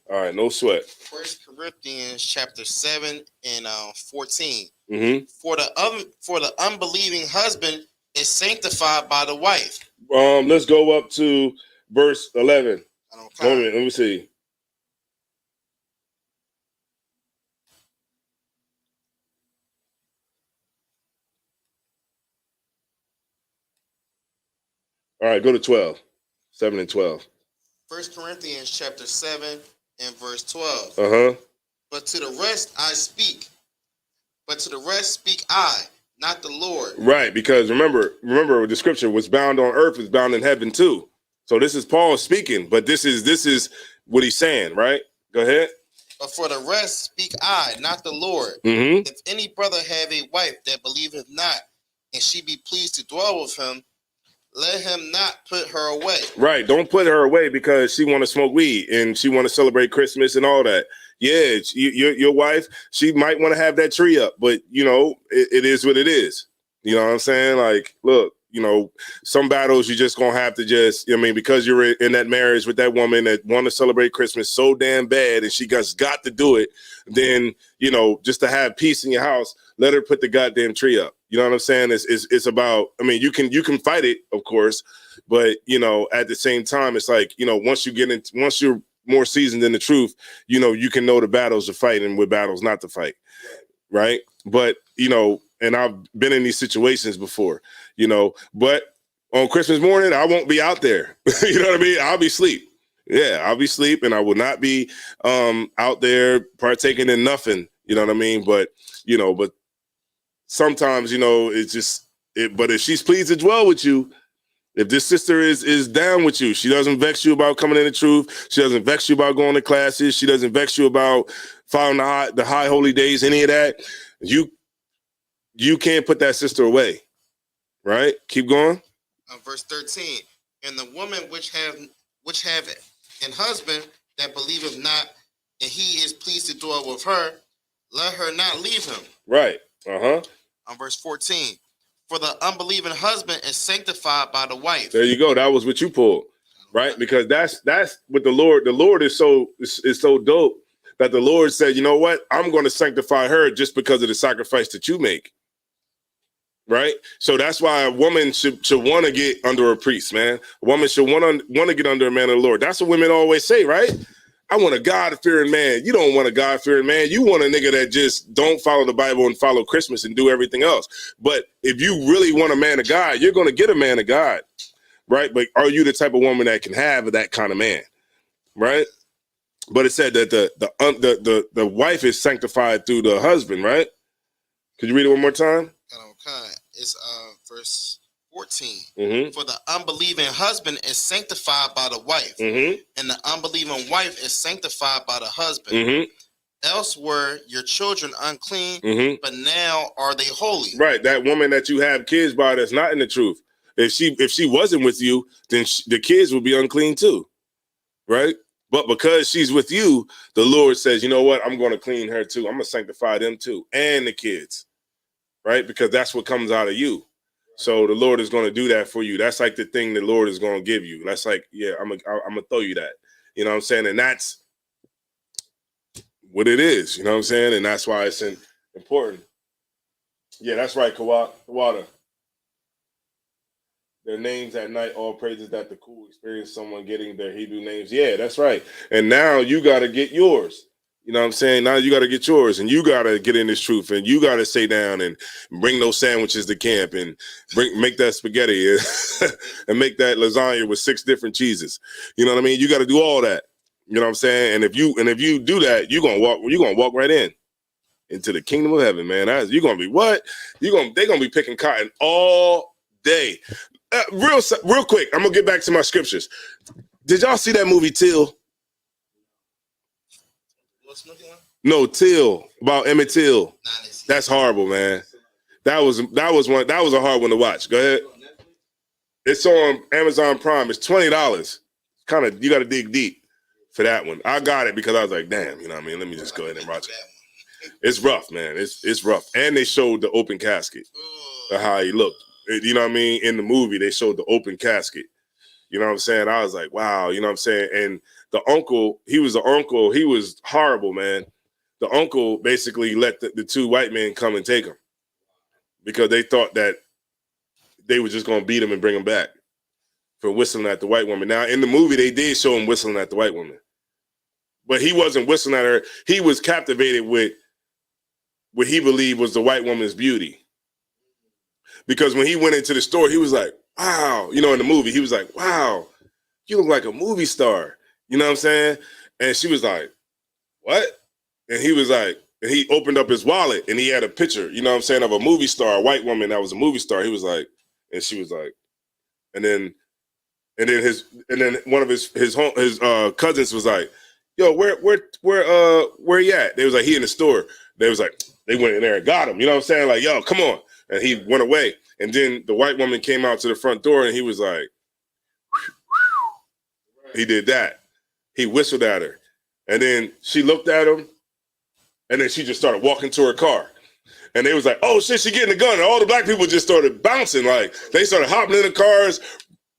Speaker 6: All right, no sweat.
Speaker 5: 1 Corinthians chapter 7 and 14.
Speaker 6: Mm-hmm.
Speaker 5: For the unbelieving husband is sanctified by the wife.
Speaker 6: Let's go up to verse 11. Let me see. All right, go to 12. 7 and 12.
Speaker 5: 1 Corinthians chapter 7 and verse 12.
Speaker 6: Uh-huh.
Speaker 5: But to the rest I speak. But to the rest speak I, not the Lord.
Speaker 6: Right, because remember the scripture, what's bound on earth is bound in heaven too. So this is Paul speaking, but this is what he's saying, right? Go ahead.
Speaker 5: But for the rest speak I, not the Lord.
Speaker 6: Mm-hmm.
Speaker 5: If any brother have a wife that believeth not, and she be pleased to dwell with him, let him not put her away. Right,
Speaker 6: don't put her away because she want to smoke weed and she want to celebrate Christmas and all that. Yeah, your wife, she might want to have that tree up, but it is what it is. You know what I'm saying? Like, look, some battles you just gonna have to just, because you're in that marriage with that woman that want to celebrate Christmas so damn bad and she got to do it, then, just to have peace in your house, let her put the goddamn tree up. You know what I'm saying? It's about, you can fight it, of course, but, at the same time, it's like, once you're more seasoned in the truth, you can know the battles to fight and what battles not to fight. Right. But, and I've been in these situations before, but on Christmas morning, I won't be out there. You know what I mean? I'll be asleep. Yeah, I'll be asleep and I will not be out there partaking in nothing. You know what I mean? But, but sometimes, it's just, but if she's pleased to dwell with you, if this sister is down with you, she doesn't vex you about coming in the truth. She doesn't vex you about going to classes. She doesn't vex you about following the high holy days, any of that. You can't put that sister away, right? Keep going.
Speaker 5: Verse 13, and the woman which have an husband that believeth not, and he is pleased to dwell with her, let her not leave him.
Speaker 6: Right. Uh-huh.
Speaker 5: On verse 14, for the unbelieving husband is sanctified by the wife.
Speaker 6: There you go. That was what you pulled, right? Because that's what the Lord is so dope that the Lord said, you know what? I'm going to sanctify her just because of the sacrifice that you make. Right. So that's why a woman should want to get under a priest, man. A woman should want to get under a man of the Lord. That's what women always say, right? I want a God-fearing man. You don't want a God-fearing man. You want a nigga that just don't follow the Bible and follow Christmas and do everything else. But if you really want a man of God, you're going to get a man of God, right? But are you the type of woman that can have that kind of man, right? But it said that the wife is sanctified through the husband, right? Could you read it one more time?
Speaker 5: Okay, it's verse 14.
Speaker 6: Mm-hmm.
Speaker 5: For the unbelieving husband is sanctified by the wife,
Speaker 6: mm-hmm.
Speaker 5: and the unbelieving wife is sanctified by the husband.
Speaker 6: Mm-hmm.
Speaker 5: Else were your children unclean,
Speaker 6: mm-hmm.
Speaker 5: but now are they holy.
Speaker 6: Right, that woman that you have kids by that's not in the truth. If she wasn't with you, then the kids would be unclean too, right? But because she's with you, the Lord says, you know what? I'm going to clean her too. I'm going to sanctify them too, and the kids, right? Because that's what comes out of you. So the Lord is going to do that for you. That's like the thing the Lord is going to give you. That's like, yeah, I'm gonna throw you that. You know what I'm saying? And that's what it is. You know what I'm saying? And that's why it's important. Yeah, that's right, Kawada. Their names at night, all praises that the cool experience someone getting their Hebrew names. Yeah, that's right. And now you got to get yours. You know what I'm saying? Now you got to get yours, and you got to get in this truth, and you got to stay down and bring those sandwiches to camp and make that spaghetti and make that lasagna with 6 different cheeses. You know what I mean? You got to do all that. You know what I'm saying? And if you do that, you're going to walk right into the kingdom of heaven, man. You're going to be what? They're going to be picking cotton all day. Real quick, I'm going to get back to my scriptures. Did y'all see that movie Till? No, Till, about Emmett Till. That's horrible, man. That was a hard one to watch. Go ahead. It's on Amazon Prime. It's $20. Kind of, you got to dig deep for that one. I got it because I was like, damn, you know what I mean? Let me just go ahead and watch it. It's rough, man. It's rough. And they showed the open casket of how he looked. You know what I mean? In the movie, they showed the open casket. You know what I'm saying? I was like, wow, you know what I'm saying? And the uncle, he was horrible, man. The uncle basically let the 2 white men come and take him because they thought that they were just going to beat him and bring him back for whistling at the white woman. Now, in the movie, they did show him whistling at the white woman, but he wasn't whistling at her. He was captivated with what he believed was the white woman's beauty. Because when he went into the store, he was like, wow, you know, in the movie, he was like, wow, you look like a movie star. You know what I'm saying? And she was like, what? And he was like, and he opened up his wallet and he had a picture, you know what I'm saying, of a movie star, a white woman that was a movie star. He was like, and she was like, and then one of his cousins was like, yo, where he at? They was like, he in the store. They was like, they went in there and got him. You know what I'm saying? Like, yo, come on. And he went away. And then the white woman came out to the front door and he was like, he did that. He whistled at her. And then she looked at him. And then she just started walking to her car. And they was like, oh shit, she getting a gun. And all the black people just started bouncing. Like, they started hopping in the cars,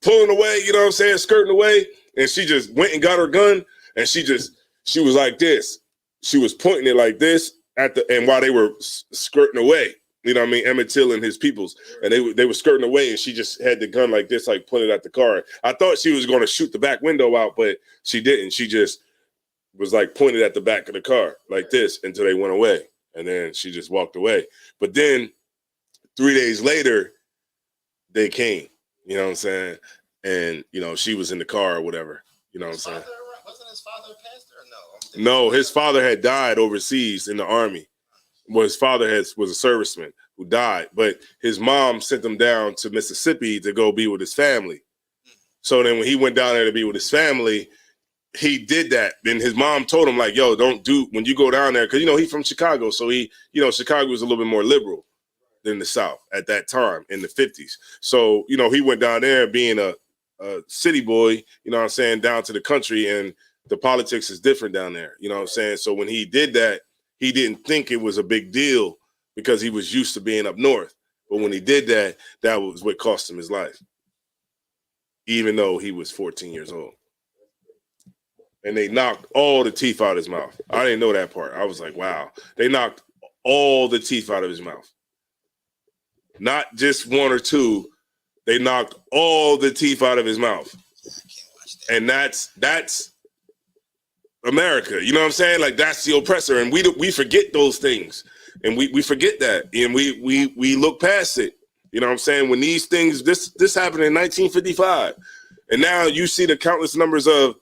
Speaker 6: pulling away, you know what I'm saying, skirting away. And she just went and got her gun. And she was like this. She was pointing it like this and while they were skirting away, you know what I mean, Emmett Till and his peoples. And they were skirting away and she just had the gun like this, like pointed at the car. I thought she was going to shoot the back window out, but she didn't. She just was like pointed at the back of the car like this until they went away. And then she just walked away. But then 3 days later, they came, you know what I'm saying? And, you know, she was in the car or whatever, you know what I'm saying?
Speaker 5: Wasn't his father a pastor or no?
Speaker 6: No, his father had died overseas in the army. Well, his father was a serviceman who died, but his mom sent him down to Mississippi to go be with his family. So then when he went down there to be with his family, he did that. Then his mom told him, like, yo, when you go down there, because, you know, he's from Chicago. So Chicago was a little bit more liberal than the South at that time in the 50s. So, you know, he went down there being a city boy, you know what I'm saying, down to the country, and the politics is different down there, you know what I'm saying? So when he did that, he didn't think it was a big deal because he was used to being up north. But when he did that, that was what cost him his life, even though he was 14 years old. And they knocked all the teeth out of his mouth. I didn't know that part. I was like, wow. They knocked all the teeth out of his mouth. Not just one or two. They knocked all the teeth out of his mouth. And that's America. You know what I'm saying? Like, that's the oppressor. And we forget those things. And we forget that. And we look past it. You know what I'm saying? When these things, this happened in 1955. And now you see the countless numbers of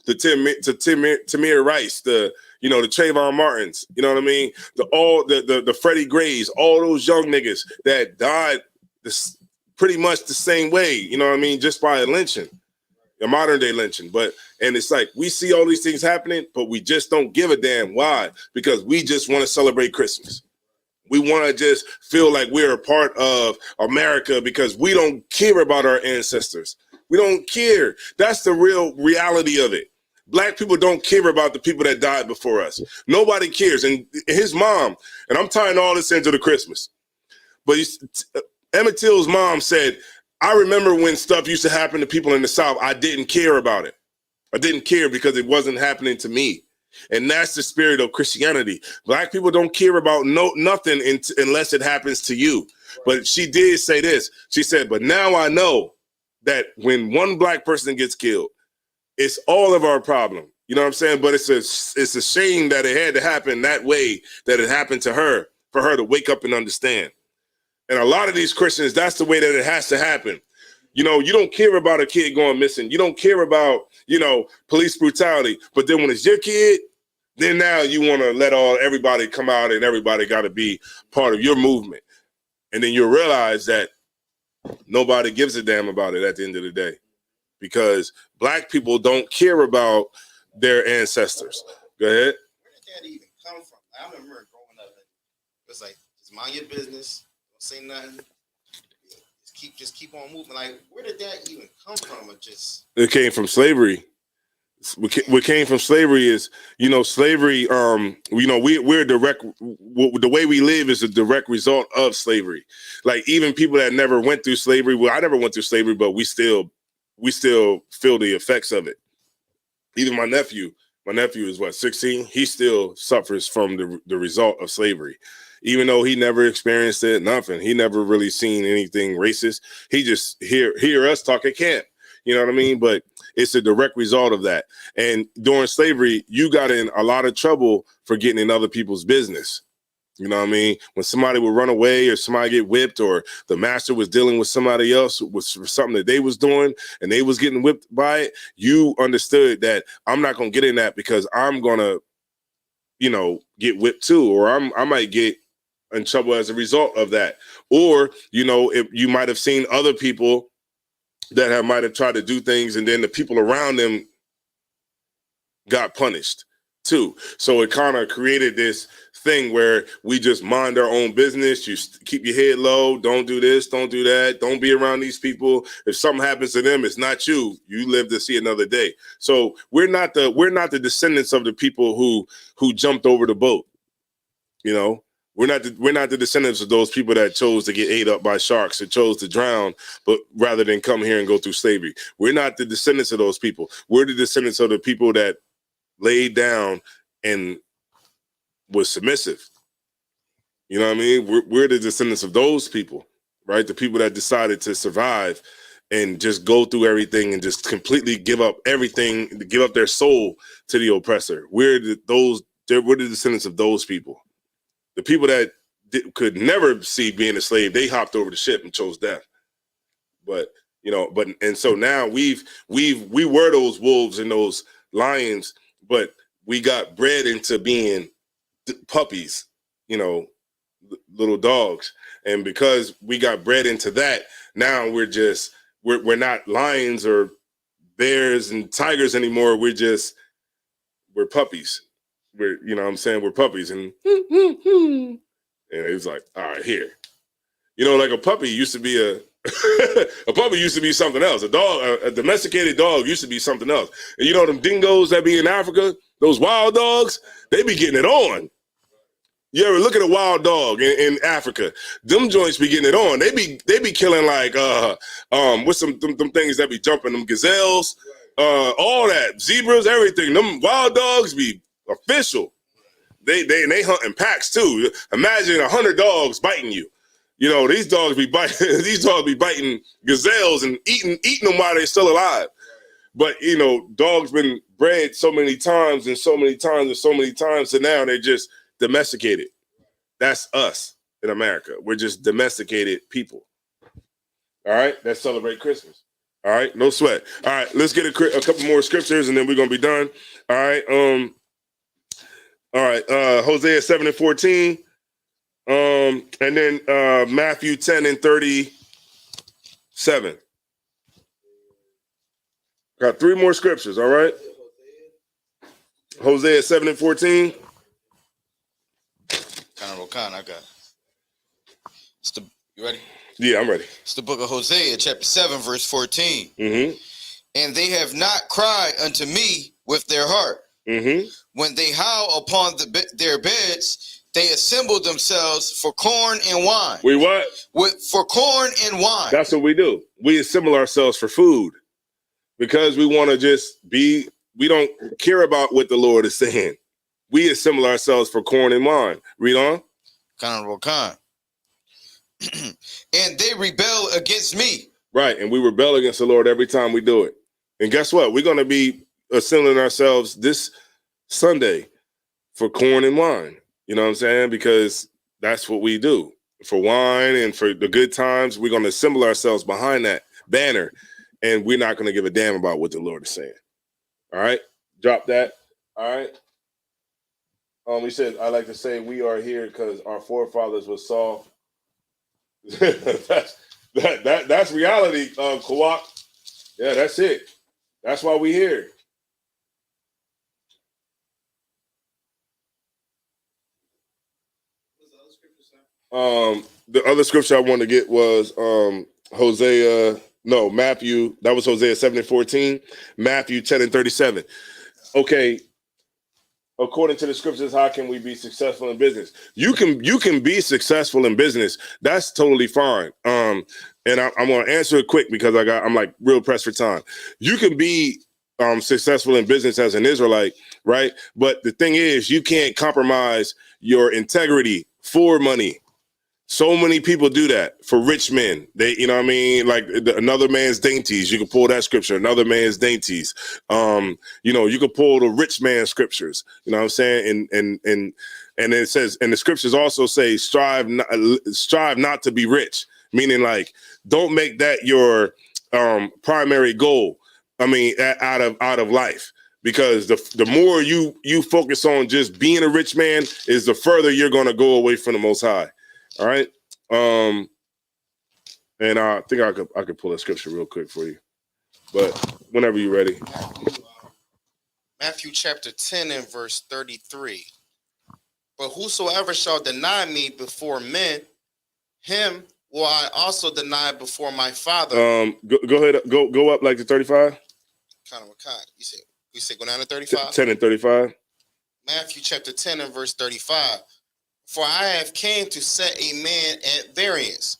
Speaker 6: the Tamir Rice, the Trayvon Martins, you know what I mean? The Freddie Grays, all those young niggas that died pretty much the same way, you know what I mean? Just by a lynching, a modern day lynching. And it's like, we see all these things happening, but we just don't give a damn. Why? Because we just want to celebrate Christmas. We want to just feel like we're a part of America because we don't care about our ancestors. We don't care. That's the real reality of it. Black people don't care about the people that died before us. Nobody cares. And his mom, and I'm tying all this into the Christmas, but Emmett Till's mom said, I remember when stuff used to happen to people in the South, I didn't care about it. I didn't care because it wasn't happening to me. And that's the spirit of Christianity. Black people don't care about nothing unless it happens to you. But she did say this. She said, but now I know that when one black person gets killed, it's all of our problem. You know what I'm saying? But it's a shame that it had to happen that way, that it happened to her, for her to wake up and understand. And a lot of these Christians, that's the way that it has to happen. You know, you don't care about a kid going missing. You don't care about, police brutality. But then when it's your kid, then now you want to let everybody come out and everybody got to be part of your movement. And then you'll realize that nobody gives a damn about it at the end of the day, because black people don't care about their ancestors. Go ahead.
Speaker 5: Where did that even come from? I remember growing up, it was like, just mind your business, don't say nothing, just keep on moving. Like, where did that even come from?
Speaker 6: It came from slavery. What came from slavery is, slavery. We're direct. The way we live is a direct result of slavery. Like, even people that never went through slavery. Well, I never went through slavery, but we still feel the effects of it. Even my nephew is 16. He still suffers from the result of slavery, even though he never experienced it. Nothing. He never really seen anything racist. He just hear us talk at camp. You know what I mean? But it's a direct result of that. And during slavery, you got in a lot of trouble for getting in other people's business. You know what I mean? When somebody would run away or somebody get whipped or the master was dealing with somebody else with something that they was doing and they was getting whipped by it, you understood that I'm not going to get in that because I'm going to, you know, get whipped too, or I might get in trouble as a result of that. Or, you know, if you might have seen other people that might have tried to do things and then the people around them got punished too. So it kind of created this thing where we just mind our own business. You keep your head low. Don't do this. Don't do that. Don't be around these people. If something happens to them, it's not you. You live to see another day. So we're not the descendants of the people who jumped over the boat. You know, we're not the descendants of those people that chose to get ate up by sharks and chose to drown, but rather than come here and go through slavery. We're not the descendants of those people. We're the descendants of the people that laid down and was submissive. You know what I mean? We're the descendants of those people, right? The people that decided to survive and just go through everything and just completely give up everything, give up their soul to the oppressor. We're the descendants of those people. The people that could never see being a slave, they hopped over the ship and chose death. But, you know, and so now we were those wolves and those lions, but we got bred into being puppies, you know, little dogs. And because we got bred into that, now we're not lions or bears and tigers anymore. We're puppies. You know what I'm saying? We're puppies. And it's like, all right, here. You know, like a puppy used to be a puppy used to be something else. A domesticated dog used to be something else. And you know them dingoes that be in Africa, those wild dogs, they be getting it on. You ever look at a wild dog in Africa? Them joints be getting it on. They be killing like with them things that be jumping, them gazelles, all that, zebras, everything. Them wild dogs be official. They hunt in packs too. Imagine 100 dogs biting you. You know, these dogs be biting gazelles and eating them while they're still alive. But, you know, dogs been bred so many times and so many times and so many times, so now they're just domesticated. That's us in America. We're just domesticated people. All right? Let's celebrate Christmas. All right? No sweat. All right, let's get a couple more scriptures and then we're going to be done. All right? Hosea 7:14. And then Matthew 10:37. Got three more scriptures, all right? Hosea 7:14.
Speaker 7: Khan, I got. You ready?
Speaker 6: Yeah, I'm ready.
Speaker 7: It's the book of Hosea, chapter 7, verse 14.
Speaker 6: Mm-hmm.
Speaker 7: And they have not cried unto me with their heart.
Speaker 6: Mm-hmm.
Speaker 7: When they howl upon their beds, they assemble themselves for corn and wine.
Speaker 6: We what?
Speaker 7: For corn and wine.
Speaker 6: That's what we do. We assemble ourselves for food because we want to just be, we don't care about what the Lord is saying. We assemble ourselves for corn and wine. Read on.
Speaker 7: Khan. And they rebel against me.
Speaker 6: Right. And we rebel against the Lord every time we do it. And guess what? We're going to be assembling ourselves this Sunday for corn and wine. You know what I'm saying? Because that's what we do. For wine and for the good times, we're going to assemble ourselves behind that banner. And we're not going to give a damn about what the Lord is saying. All right? Drop that. All right? He said, I like to say we are here because our forefathers were soft. that's reality, Kawak. Yeah, that's it. That's why we here. The other scripture I wanted to get was Matthew. That was Hosea 7:14. Matthew 10:37. Okay. According to the scriptures, how can we be successful in business? You can be successful in business. That's totally fine. And I'm going to answer it quick because I'm like real pressed for time. You can be successful in business as an Israelite, right? But the thing is, you can't compromise your integrity for money. So many people do that for rich men. They, you know what I mean? Like another man's dainties. You can pull that scripture, another man's dainties. You know, you can pull the rich man's scriptures, you know what I'm saying? And And it says, and the scriptures also say, strive not to be rich, meaning like, don't make that your primary goal. I mean, out of life, because the more you focus on just being a rich man, is the further you're going to go away from the Most High. All right. And I think I could pull a scripture real quick for you, but whenever you're ready.
Speaker 5: Matthew chapter 10 and verse 33. But whosoever shall deny me before men, him will I also deny before my Father.
Speaker 6: Go ahead, go up like to 35.
Speaker 5: Kind of a kind. You said go down to 35.
Speaker 6: 10 and 35.
Speaker 5: Matthew chapter 10 and verse 35. For I have came to set a man at variance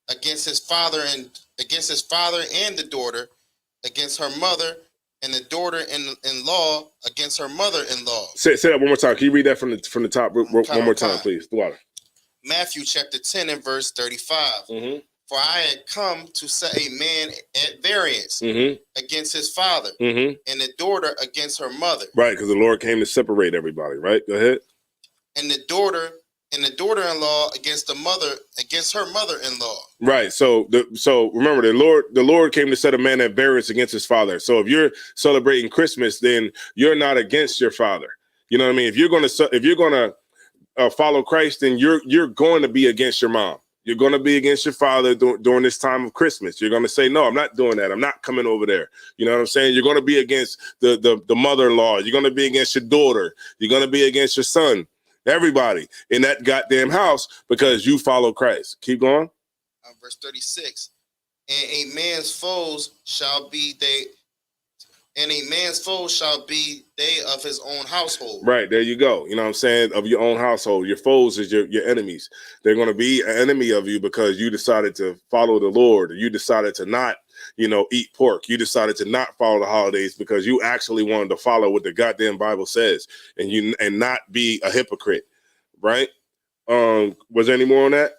Speaker 5: against his father and the daughter, against her mother, and the daughter-in-law against her mother-in-law.
Speaker 6: Say that one more time. Can you read that from the top one more time, please? The water.
Speaker 5: Matthew chapter 10 and verse 35. Mm-hmm. For I had come to set a man at variance against his father, and the daughter against her mother. Right, because the Lord came to separate everybody, right? Go ahead. And the daughter-in-law against her mother-in-law. Right. So remember, the Lord came to set a man at variance against his father. So if you're celebrating Christmas, then you're not against your father. You know what I mean? If you're gonna follow Christ, then you're going to be against your mom. You're going to be against your father during this time of Christmas. You're going to say, no, I'm not doing that. I'm not coming over there. You know what I'm saying? You're going to be against the mother-in-law. You're going to be against your daughter. You're going to be against your son. Everybody in that goddamn house, because you follow Christ. Keep going. Verse 36. And a man's foes shall be they of his own household. Right, there you go. You know what I'm saying? Of your own household. Your foes is your enemies. They're going to be an enemy of you because you decided to follow the Lord. You decided to not, eat pork. You decided to not follow the holidays because you actually wanted to follow what the goddamn Bible says and not be a hypocrite. Right? Was there any more on that?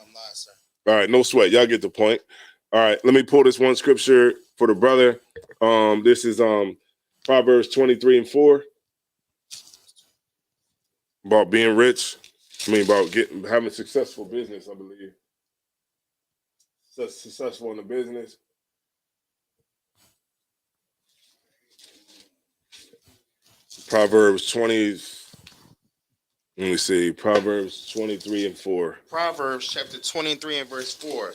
Speaker 5: I'm not, sir. All right, no sweat. Y'all get the point. All right, let me pull this one scripture for the brother. This is Proverbs 23 and 4. About being rich. About having successful business, I believe. Successful in the business. Proverbs 20. Let me see. Proverbs 23 and 4. Proverbs chapter 23 and verse 4.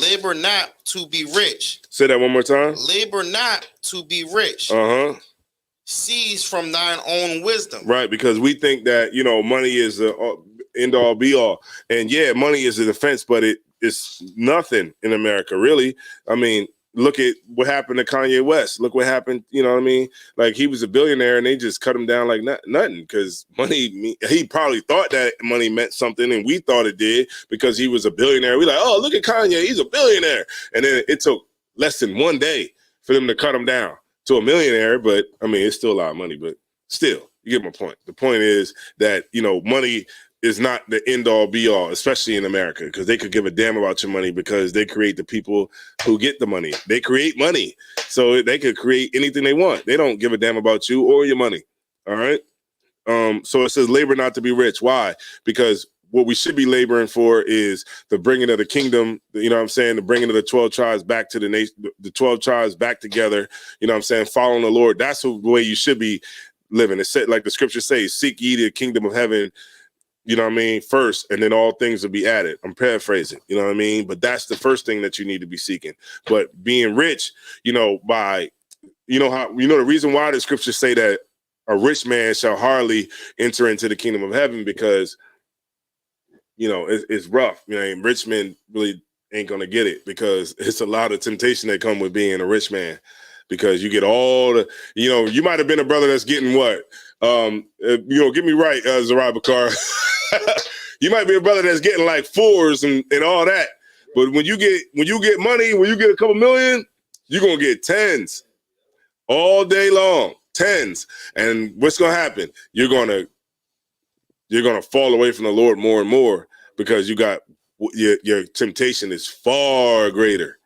Speaker 5: Labor not to be rich. Say that one more time. Labor not to be rich. Seize from thine own wisdom. Right, because we think that, money is the end all be all. And yeah, money is a defense, but it's nothing in America, really. I mean, look at what happened to Kanye West. Look what happened, you know what I mean? Like, he was a billionaire and they just cut him down like nothing because money, he probably thought that money meant something and we thought it did because he was a billionaire. We're like, oh, look at Kanye, he's a billionaire. And then it took less than one day for them to cut him down to a millionaire. But I mean, it's still a lot of money, but still, you get my point. The point is that, money is not the end all be all, especially in America, because they could give a damn about your money because they create the people who get the money. They create money. So they could create anything they want. They don't give a damn about you or your money. All right. So it says labor not to be rich. Why? Because what we should be laboring for is the bringing of the kingdom, you know what I'm saying? The bringing of the 12 tribes back to the nation, the 12 tribes back together, you know what I'm saying? Following the Lord. That's the way you should be living. It said, like the scripture says, seek ye the kingdom of heaven, you know what I mean, first, and then all things will be added. I'm paraphrasing, you know what I mean? But that's the first thing that you need to be seeking. But being rich, by, the reason why the scriptures say that a rich man shall hardly enter into the kingdom of heaven because, it's rough. Rich men really ain't going to get it because it's a lot of temptation that come with being a rich man because you get all the, you might have been a brother that's getting what? Get me right, Zariah Bakar. You might be a brother that's getting like fours and all that. But when you get money, when you get a couple million, you're going to get tens all day long, tens. And what's going to happen? You're going to fall away from the Lord more and more because you got your temptation is far greater,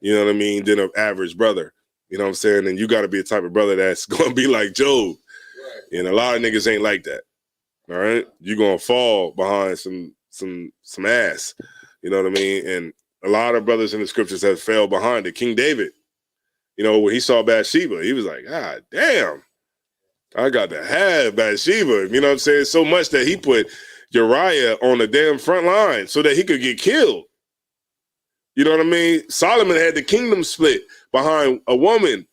Speaker 5: you know what I mean, than an average brother. You know what I'm saying? And you got to be a type of brother that's going to be like Job. Right. And a lot of niggas ain't like that.
Speaker 6: All right, you're gonna fall behind some ass. You know what I mean? And a lot of brothers in the scriptures have fell behind it. King David, you know, when he saw Bathsheba, he was like, God damn, I got to have Bathsheba. You know what I'm saying? So much that he put Uriah on the damn front line so that he could get killed. You know what I mean? Solomon had the kingdom split behind a woman.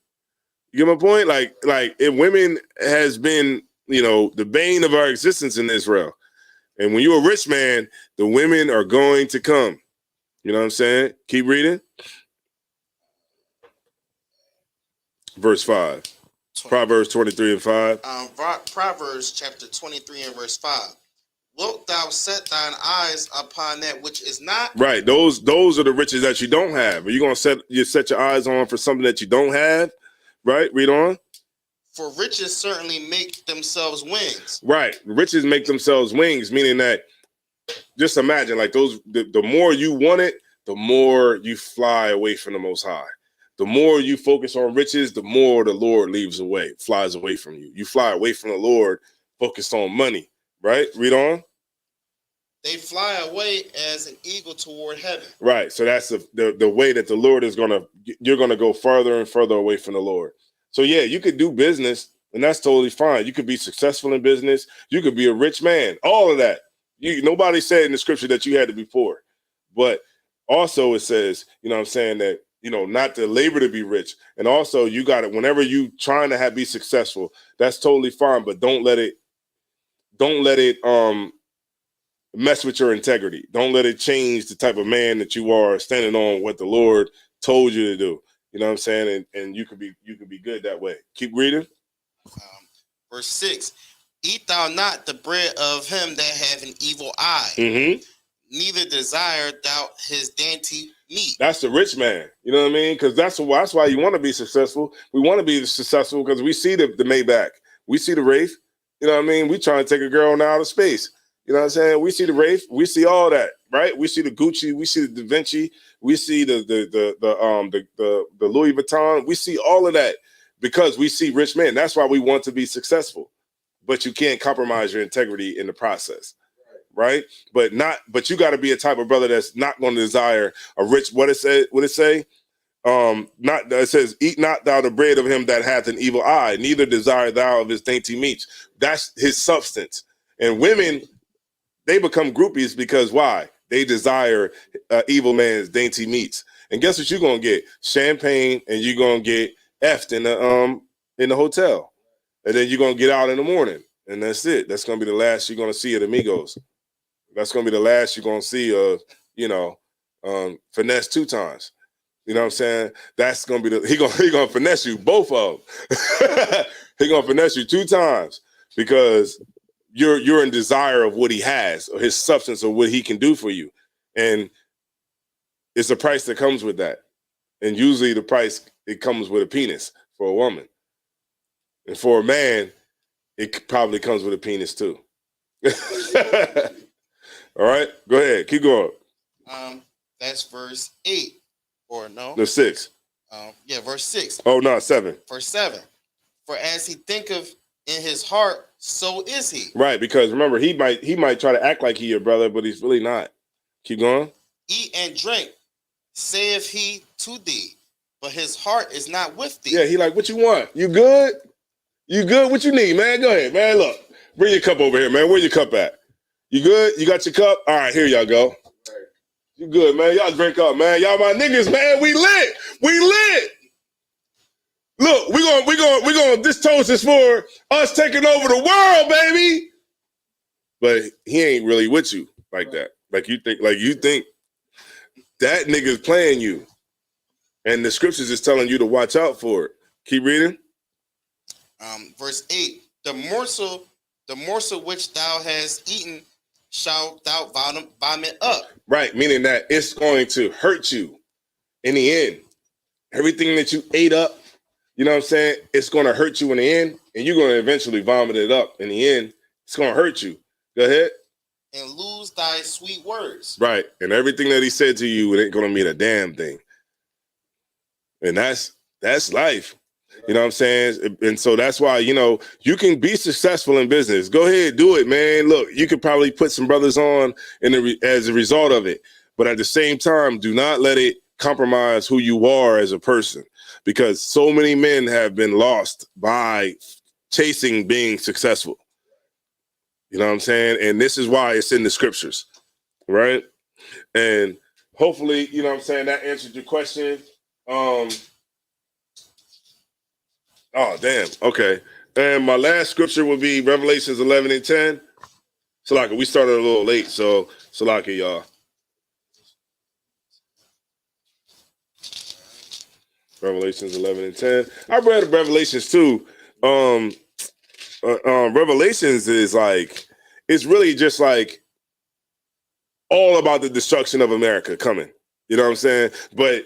Speaker 6: You get my point? Like if women has been, you know, the bane of our existence in Israel. And when you're a rich man, the women are going to come. You know what I'm saying? Keep reading. Verse 5. Proverbs 23 and 5.
Speaker 5: Proverbs chapter 23 and verse 5. Wilt thou set thine eyes upon that which is not?
Speaker 6: Right. Those are the riches that you don't have. Are you going to set your eyes on for something that you don't have? Right? Read on.
Speaker 5: For riches certainly make themselves wings.
Speaker 6: Right. Riches make themselves wings, meaning that just imagine like those, the more you want it, the more you fly away from the Most High. The more you focus on riches, the more the Lord flies away from you. You fly away from the Lord, focused on money. Right? Read on.
Speaker 5: They fly away as an eagle toward heaven.
Speaker 6: Right. So that's the way that the Lord is you're going to go further and further away from the Lord. So yeah, you could do business and that's totally fine. You could be successful in business. You could be a rich man. All of that. Nobody said in the scripture that you had to be poor. But also it says, you know what I'm saying, that, you know, not to labor to be rich. And also you got it. Whenever you trying to be successful, that's totally fine. But don't let it mess with your integrity. Don't let it change the type of man that you are, standing on what the Lord told you to do. You know what I'm saying? And you could be good that way. Keep reading.
Speaker 5: Verse 6. Eat thou not the bread of him that hath an evil eye, neither desire thou his dainty meat.
Speaker 6: That's the rich man. You know what I mean? Because that's why you want to be successful. We want to be successful because we see the Maybach. We see the Wraith. You know what I mean? We trying to take a girl in outer space. You know what I'm saying? We see the Wraith. We see all that, right? We see the Gucci. We see the Da Vinci. We see the Louis Vuitton. We see all of that because we see rich men. That's why we want to be successful. But you can't compromise your integrity in the process, right? But you got to be a type of brother that's not going to desire a rich. What it say? It says, eat not thou the bread of him that hath an evil eye, neither desire thou of his dainty meats. That's his substance. And women, they become groupies because why? They desire evil man's dainty meats. And guess what you're gonna get? Champagne, and you're gonna get effed in the hotel. And then you're gonna get out in the morning. And that's it. That's gonna be the last you're gonna see at Amigos. That's gonna be the last you're gonna see of, finesse 2 times. You know what I'm saying? That's gonna be he gonna finesse you, both of them. He gonna finesse you 2 times because you're in desire of what he has, or his substance, or what he can do for you. And it's a price that comes with that. And usually the price, it comes with a penis for a woman. And for a man, it probably comes with a penis too. All right, go ahead, keep going.
Speaker 5: That's verse 8, or no?
Speaker 6: No, 6.
Speaker 5: Verse 6.
Speaker 6: Oh no, 7.
Speaker 5: Verse 7. For as he thinketh in his heart, so is he.
Speaker 6: Right, because remember, he might try to act like he your brother, but he's really not. Keep going.
Speaker 5: Eat and drink, saith he to thee, but his heart is not with thee.
Speaker 6: Yeah, he like, what you want? You good? You good? What you need, man? Go ahead, man. Look, bring your cup over here, man. Where your cup at? You good? You got your cup? All right, here y'all go. You good, man? Y'all drink up, man. Y'all my niggas, man. We lit. We lit. Look, we gonna this toast is for us taking over the world, baby. But he ain't really with you like that. Like you think that nigga's playing you. And the scriptures is telling you to watch out for it. Keep reading.
Speaker 5: Verse 8. The morsel which thou hast eaten shalt thou vomit up.
Speaker 6: Right, meaning that it's going to hurt you in the end. Everything that you ate up, you know what I'm saying? It's going to hurt you in the end, and you're going to eventually vomit it up in the end. It's going to hurt you. Go ahead.
Speaker 5: And lose thy sweet words.
Speaker 6: Right, and everything that he said to you, it ain't going to mean a damn thing. And that's life. You know what I'm saying? And so that's why, you know, you can be successful in business. Go ahead, do it, man. Look, you could probably put some brothers on as a result of it. But at the same time, do not let it compromise who you are as a person, because so many men have been lost by chasing being successful. You know what I'm saying? And this is why it's in the scriptures, right? And hopefully, you know what I'm saying, that answered your question. Oh, damn. Okay. And my last scripture will be Revelations 11 and 10. Salaka, we started a little late, so Salaka, y'all. Revelations 11 and 10. I read Revelations too. Revelations is like, it's really just like all about the destruction of America coming. You know what I'm saying? But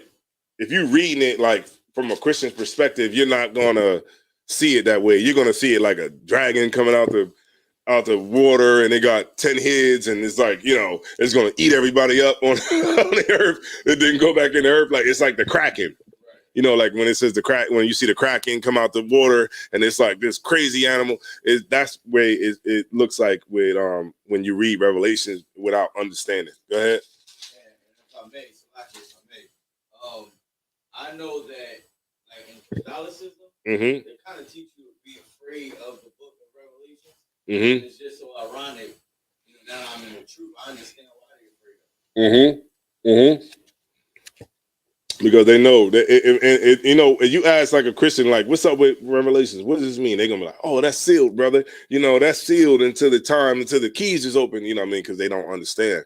Speaker 6: if you're reading it like from a Christian perspective, you're not gonna see it that way. You're gonna see it like a dragon coming out the water, and they got 10 heads, and it's like, you know, it's gonna eat everybody up on, on the earth, and then go back in the earth. Like it's like the Kraken. You know, like when it says when you see the Kraken come out the water, and it's like this crazy animal. That's the way it looks like with when you read Revelations without understanding. Go ahead.
Speaker 7: And if I may, I know that like in Catholicism, they kind of teach you to be afraid of the book of Revelation. It's just so ironic. You know, now I'm in the truth. I understand why they're afraid of it.
Speaker 6: Because they know that, you know, you ask like a Christian, like, what's up with Revelations? What does this mean? They're gonna be like, oh, that's sealed, brother. You know, that's sealed until the keys is open. You know what I mean? Because they don't understand.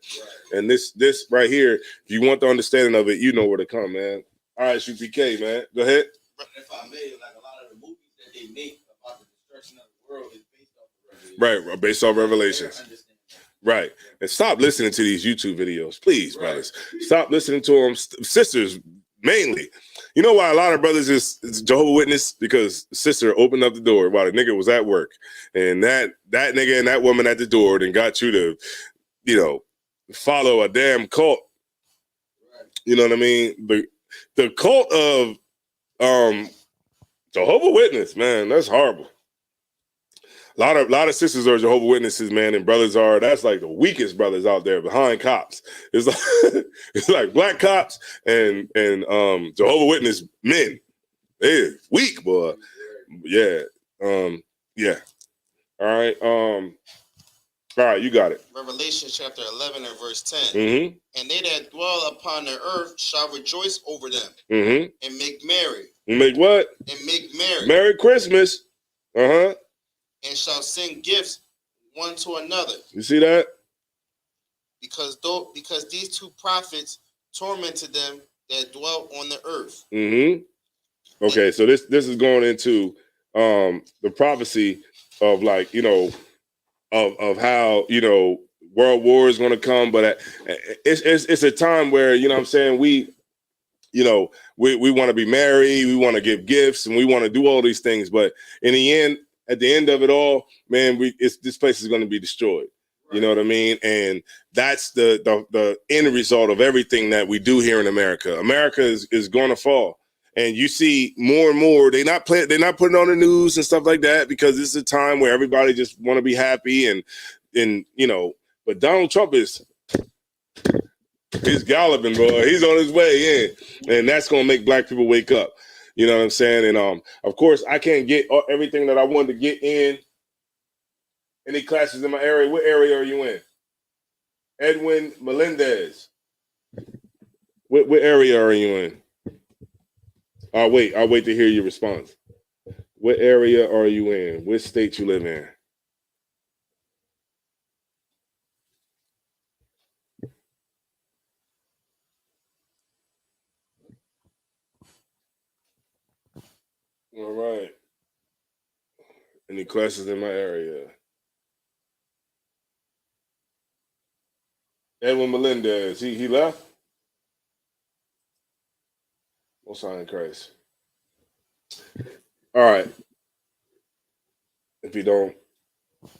Speaker 6: Right. And this right here, if you want the understanding of it, you know where to come, man. ISUPK, man. Go ahead.
Speaker 7: If I may, like a lot of the movies that they make about the destruction of the world is based off of Revelation.
Speaker 6: Right, based off Revelations. Right. And stop listening to these YouTube videos, please, brothers. Stop listening to them. Sisters, mainly. You know why a lot of brothers is Jehovah's Witness? Because the sister opened up the door while the nigga was at work. And that nigga and that woman at the door then got you to, you know, follow a damn cult. You know what I mean? The cult of Jehovah's Witness, man, that's horrible. A lot of sisters are Jehovah's Witnesses, man, and brothers are. That's like the weakest brothers out there behind cops. It's like it's like black cops and Jehovah's Witness men. They're weak, boy. Yeah. Yeah. All right. All right, you got it.
Speaker 5: Revelation chapter 11 and verse 10. And they that dwell upon the earth shall rejoice over them and make merry.
Speaker 6: Make what?
Speaker 5: And make merry.
Speaker 6: Merry Christmas.
Speaker 5: And shall sing gifts one to another.
Speaker 6: You see that?
Speaker 5: Because these two prophets tormented them that dwelt on the earth.
Speaker 6: Okay, so this is going into the prophecy of, like, you know, of how, you know, world war is going to come, but it's a time where, you know what I'm saying, we want to be married, we want to give gifts, and we want to do all these things, but in the end, at the end of it all, man, this place is going to be destroyed. You know what I mean? And that's the end result of everything that we do here in America. America is going to fall. And you see more and more, they're not putting on the news and stuff like that, because this is a time where everybody just want to be happy and you know, but Donald Trump he's galloping, bro. He's on his way in, and that's going to make black people wake up. You know what I'm saying? And of course, I can't get everything that I wanted to get in. Any classes in my area? What area are you in? Edwin Melendez. What area are you in? I'll wait to hear your response. What area are you in? Which state you live in? All right. Any classes in my area? Edwin Melendez, he left? Most High in Christ. All right. If you don't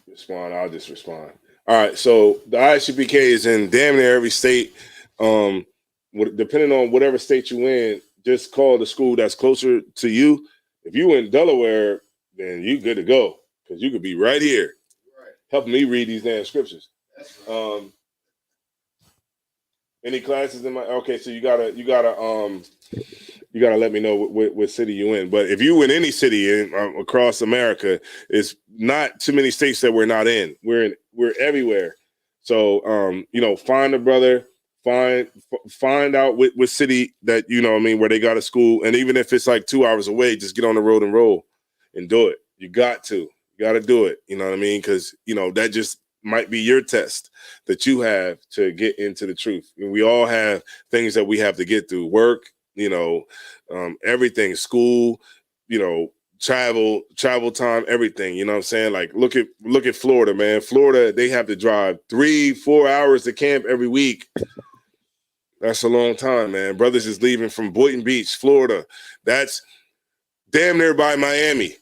Speaker 6: respond, I'll just respond. All right. So the ISUPK is in damn near every state. Depending on whatever state you in, just call the school that's closer to you If you in Delaware, then you good to go because you could be right here, helping me read these damn scriptures. Any classes in my? Okay, so you gotta let me know what city you in. But if you in any city across America, it's not too many states that we're not in. We're everywhere. So find a brother, find out what city that where they got a school, and even if it's like 2 hours away, just get on the road and roll and do it. You got to do it. You know what I mean? Because that just might be your test that you have to get into the truth. And we all have things that we have to get through: work, everything, school, travel time, everything. You know what I'm saying? Like look at Florida, man. Florida, they have to drive 3-4 hours to camp every week. That's a long time, man. Brothers is leaving from Boynton Beach, Florida. That's damn near by Miami.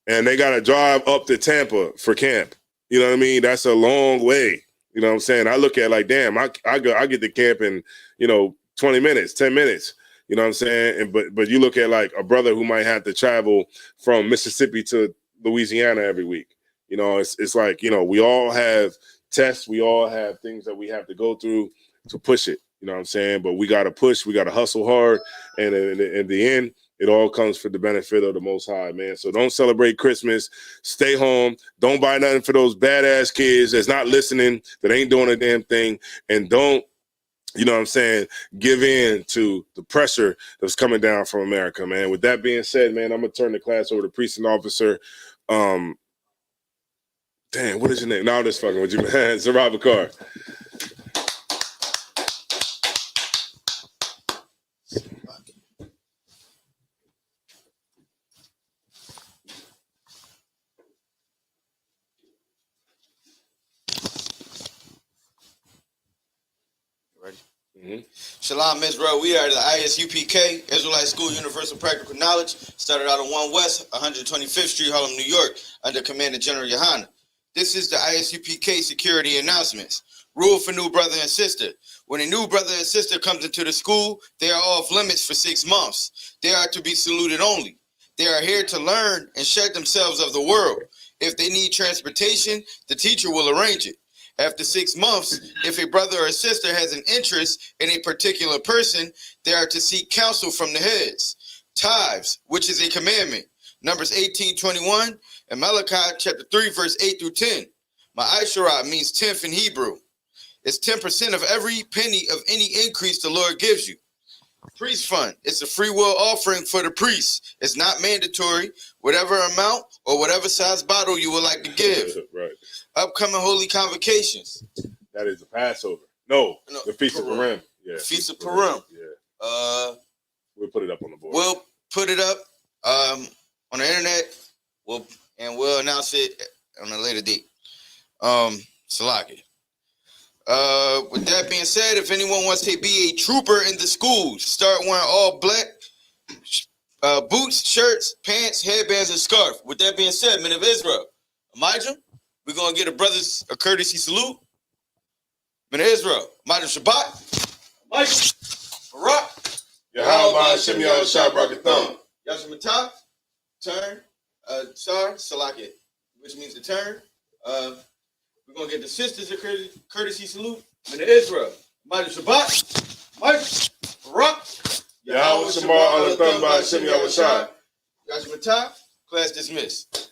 Speaker 6: And they got to drive up to Tampa for camp. You know what I mean? That's a long way. You know what I'm saying? I look at it like, damn, I get to camp in, 20 minutes, 10 minutes. You know what I'm saying? And but you look at like a brother who might have to travel from Mississippi to Louisiana every week. It's like, we all have tests. We all have things that we have to go through to push it. You know what I'm saying? But we got to push. We got to hustle hard. And in the end, it all comes for the benefit of the Most High, man. So don't celebrate Christmas. Stay home. Don't buy nothing for those badass kids that's not listening, that ain't doing a damn thing. And don't, give in to the pressure that's coming down from America, man. With that being said, man, I'm going to turn the class over to Precinct Officer. Damn, what is your name? No, I'm just fucking with you, man. Zarab Bakar.
Speaker 7: Shalom, Israel. We are the ISUPK, Israelite School Universal Practical Knowledge. Started out on 1 West, 125th Street, Harlem, New York, under Commander General Yohana. This is the ISUPK security announcements. Rule for new brother and sister. When a new brother and sister comes into the school, they are off limits for 6 months. They are to be saluted only. They are here to learn and shed themselves of the world. If they need transportation, the teacher will arrange it. After 6 months, if a brother or sister has an interest in a particular person, they are to seek counsel from the heads. Tithes, which is a commandment. Numbers 18:21 and Malachi chapter 3, verse 8 through 10. Ma'asharah means tenth in Hebrew. It's 10% of every penny of any increase the Lord gives you. Priest fund. It's a free will offering for the priest. It's not mandatory. Whatever amount or whatever size bottle you would like to give.
Speaker 6: Right.
Speaker 7: Upcoming holy convocations.
Speaker 6: That is the Passover. No, the Feast of Purim. Yeah,
Speaker 7: Feast of Purim.
Speaker 6: Yeah. We'll put it up on the board.
Speaker 7: We'll put it up on the internet. We'll announce it on a later date. Salaki. With that being said, if anyone wants to be a trooper in the schools, start wearing all black boots, shirts, pants, headbands, and scarf. With that being said, men of Israel, Elijah, we're going to get a brother's a courtesy salute. Men of Israel, Elijah Shabbat, Elijah, Barak,
Speaker 6: Yahweh Hashem Yahushua Barakathon.
Speaker 7: Yashamatah, turn, Salaki, which means to turn. We're going to get the sisters a courtesy salute. Men of Israel, Elijah Shabbat, Elijah, Barak,
Speaker 6: Yahweh Shamar Alathon by Hashem Yahushua.
Speaker 7: Yashamatah, class dismissed.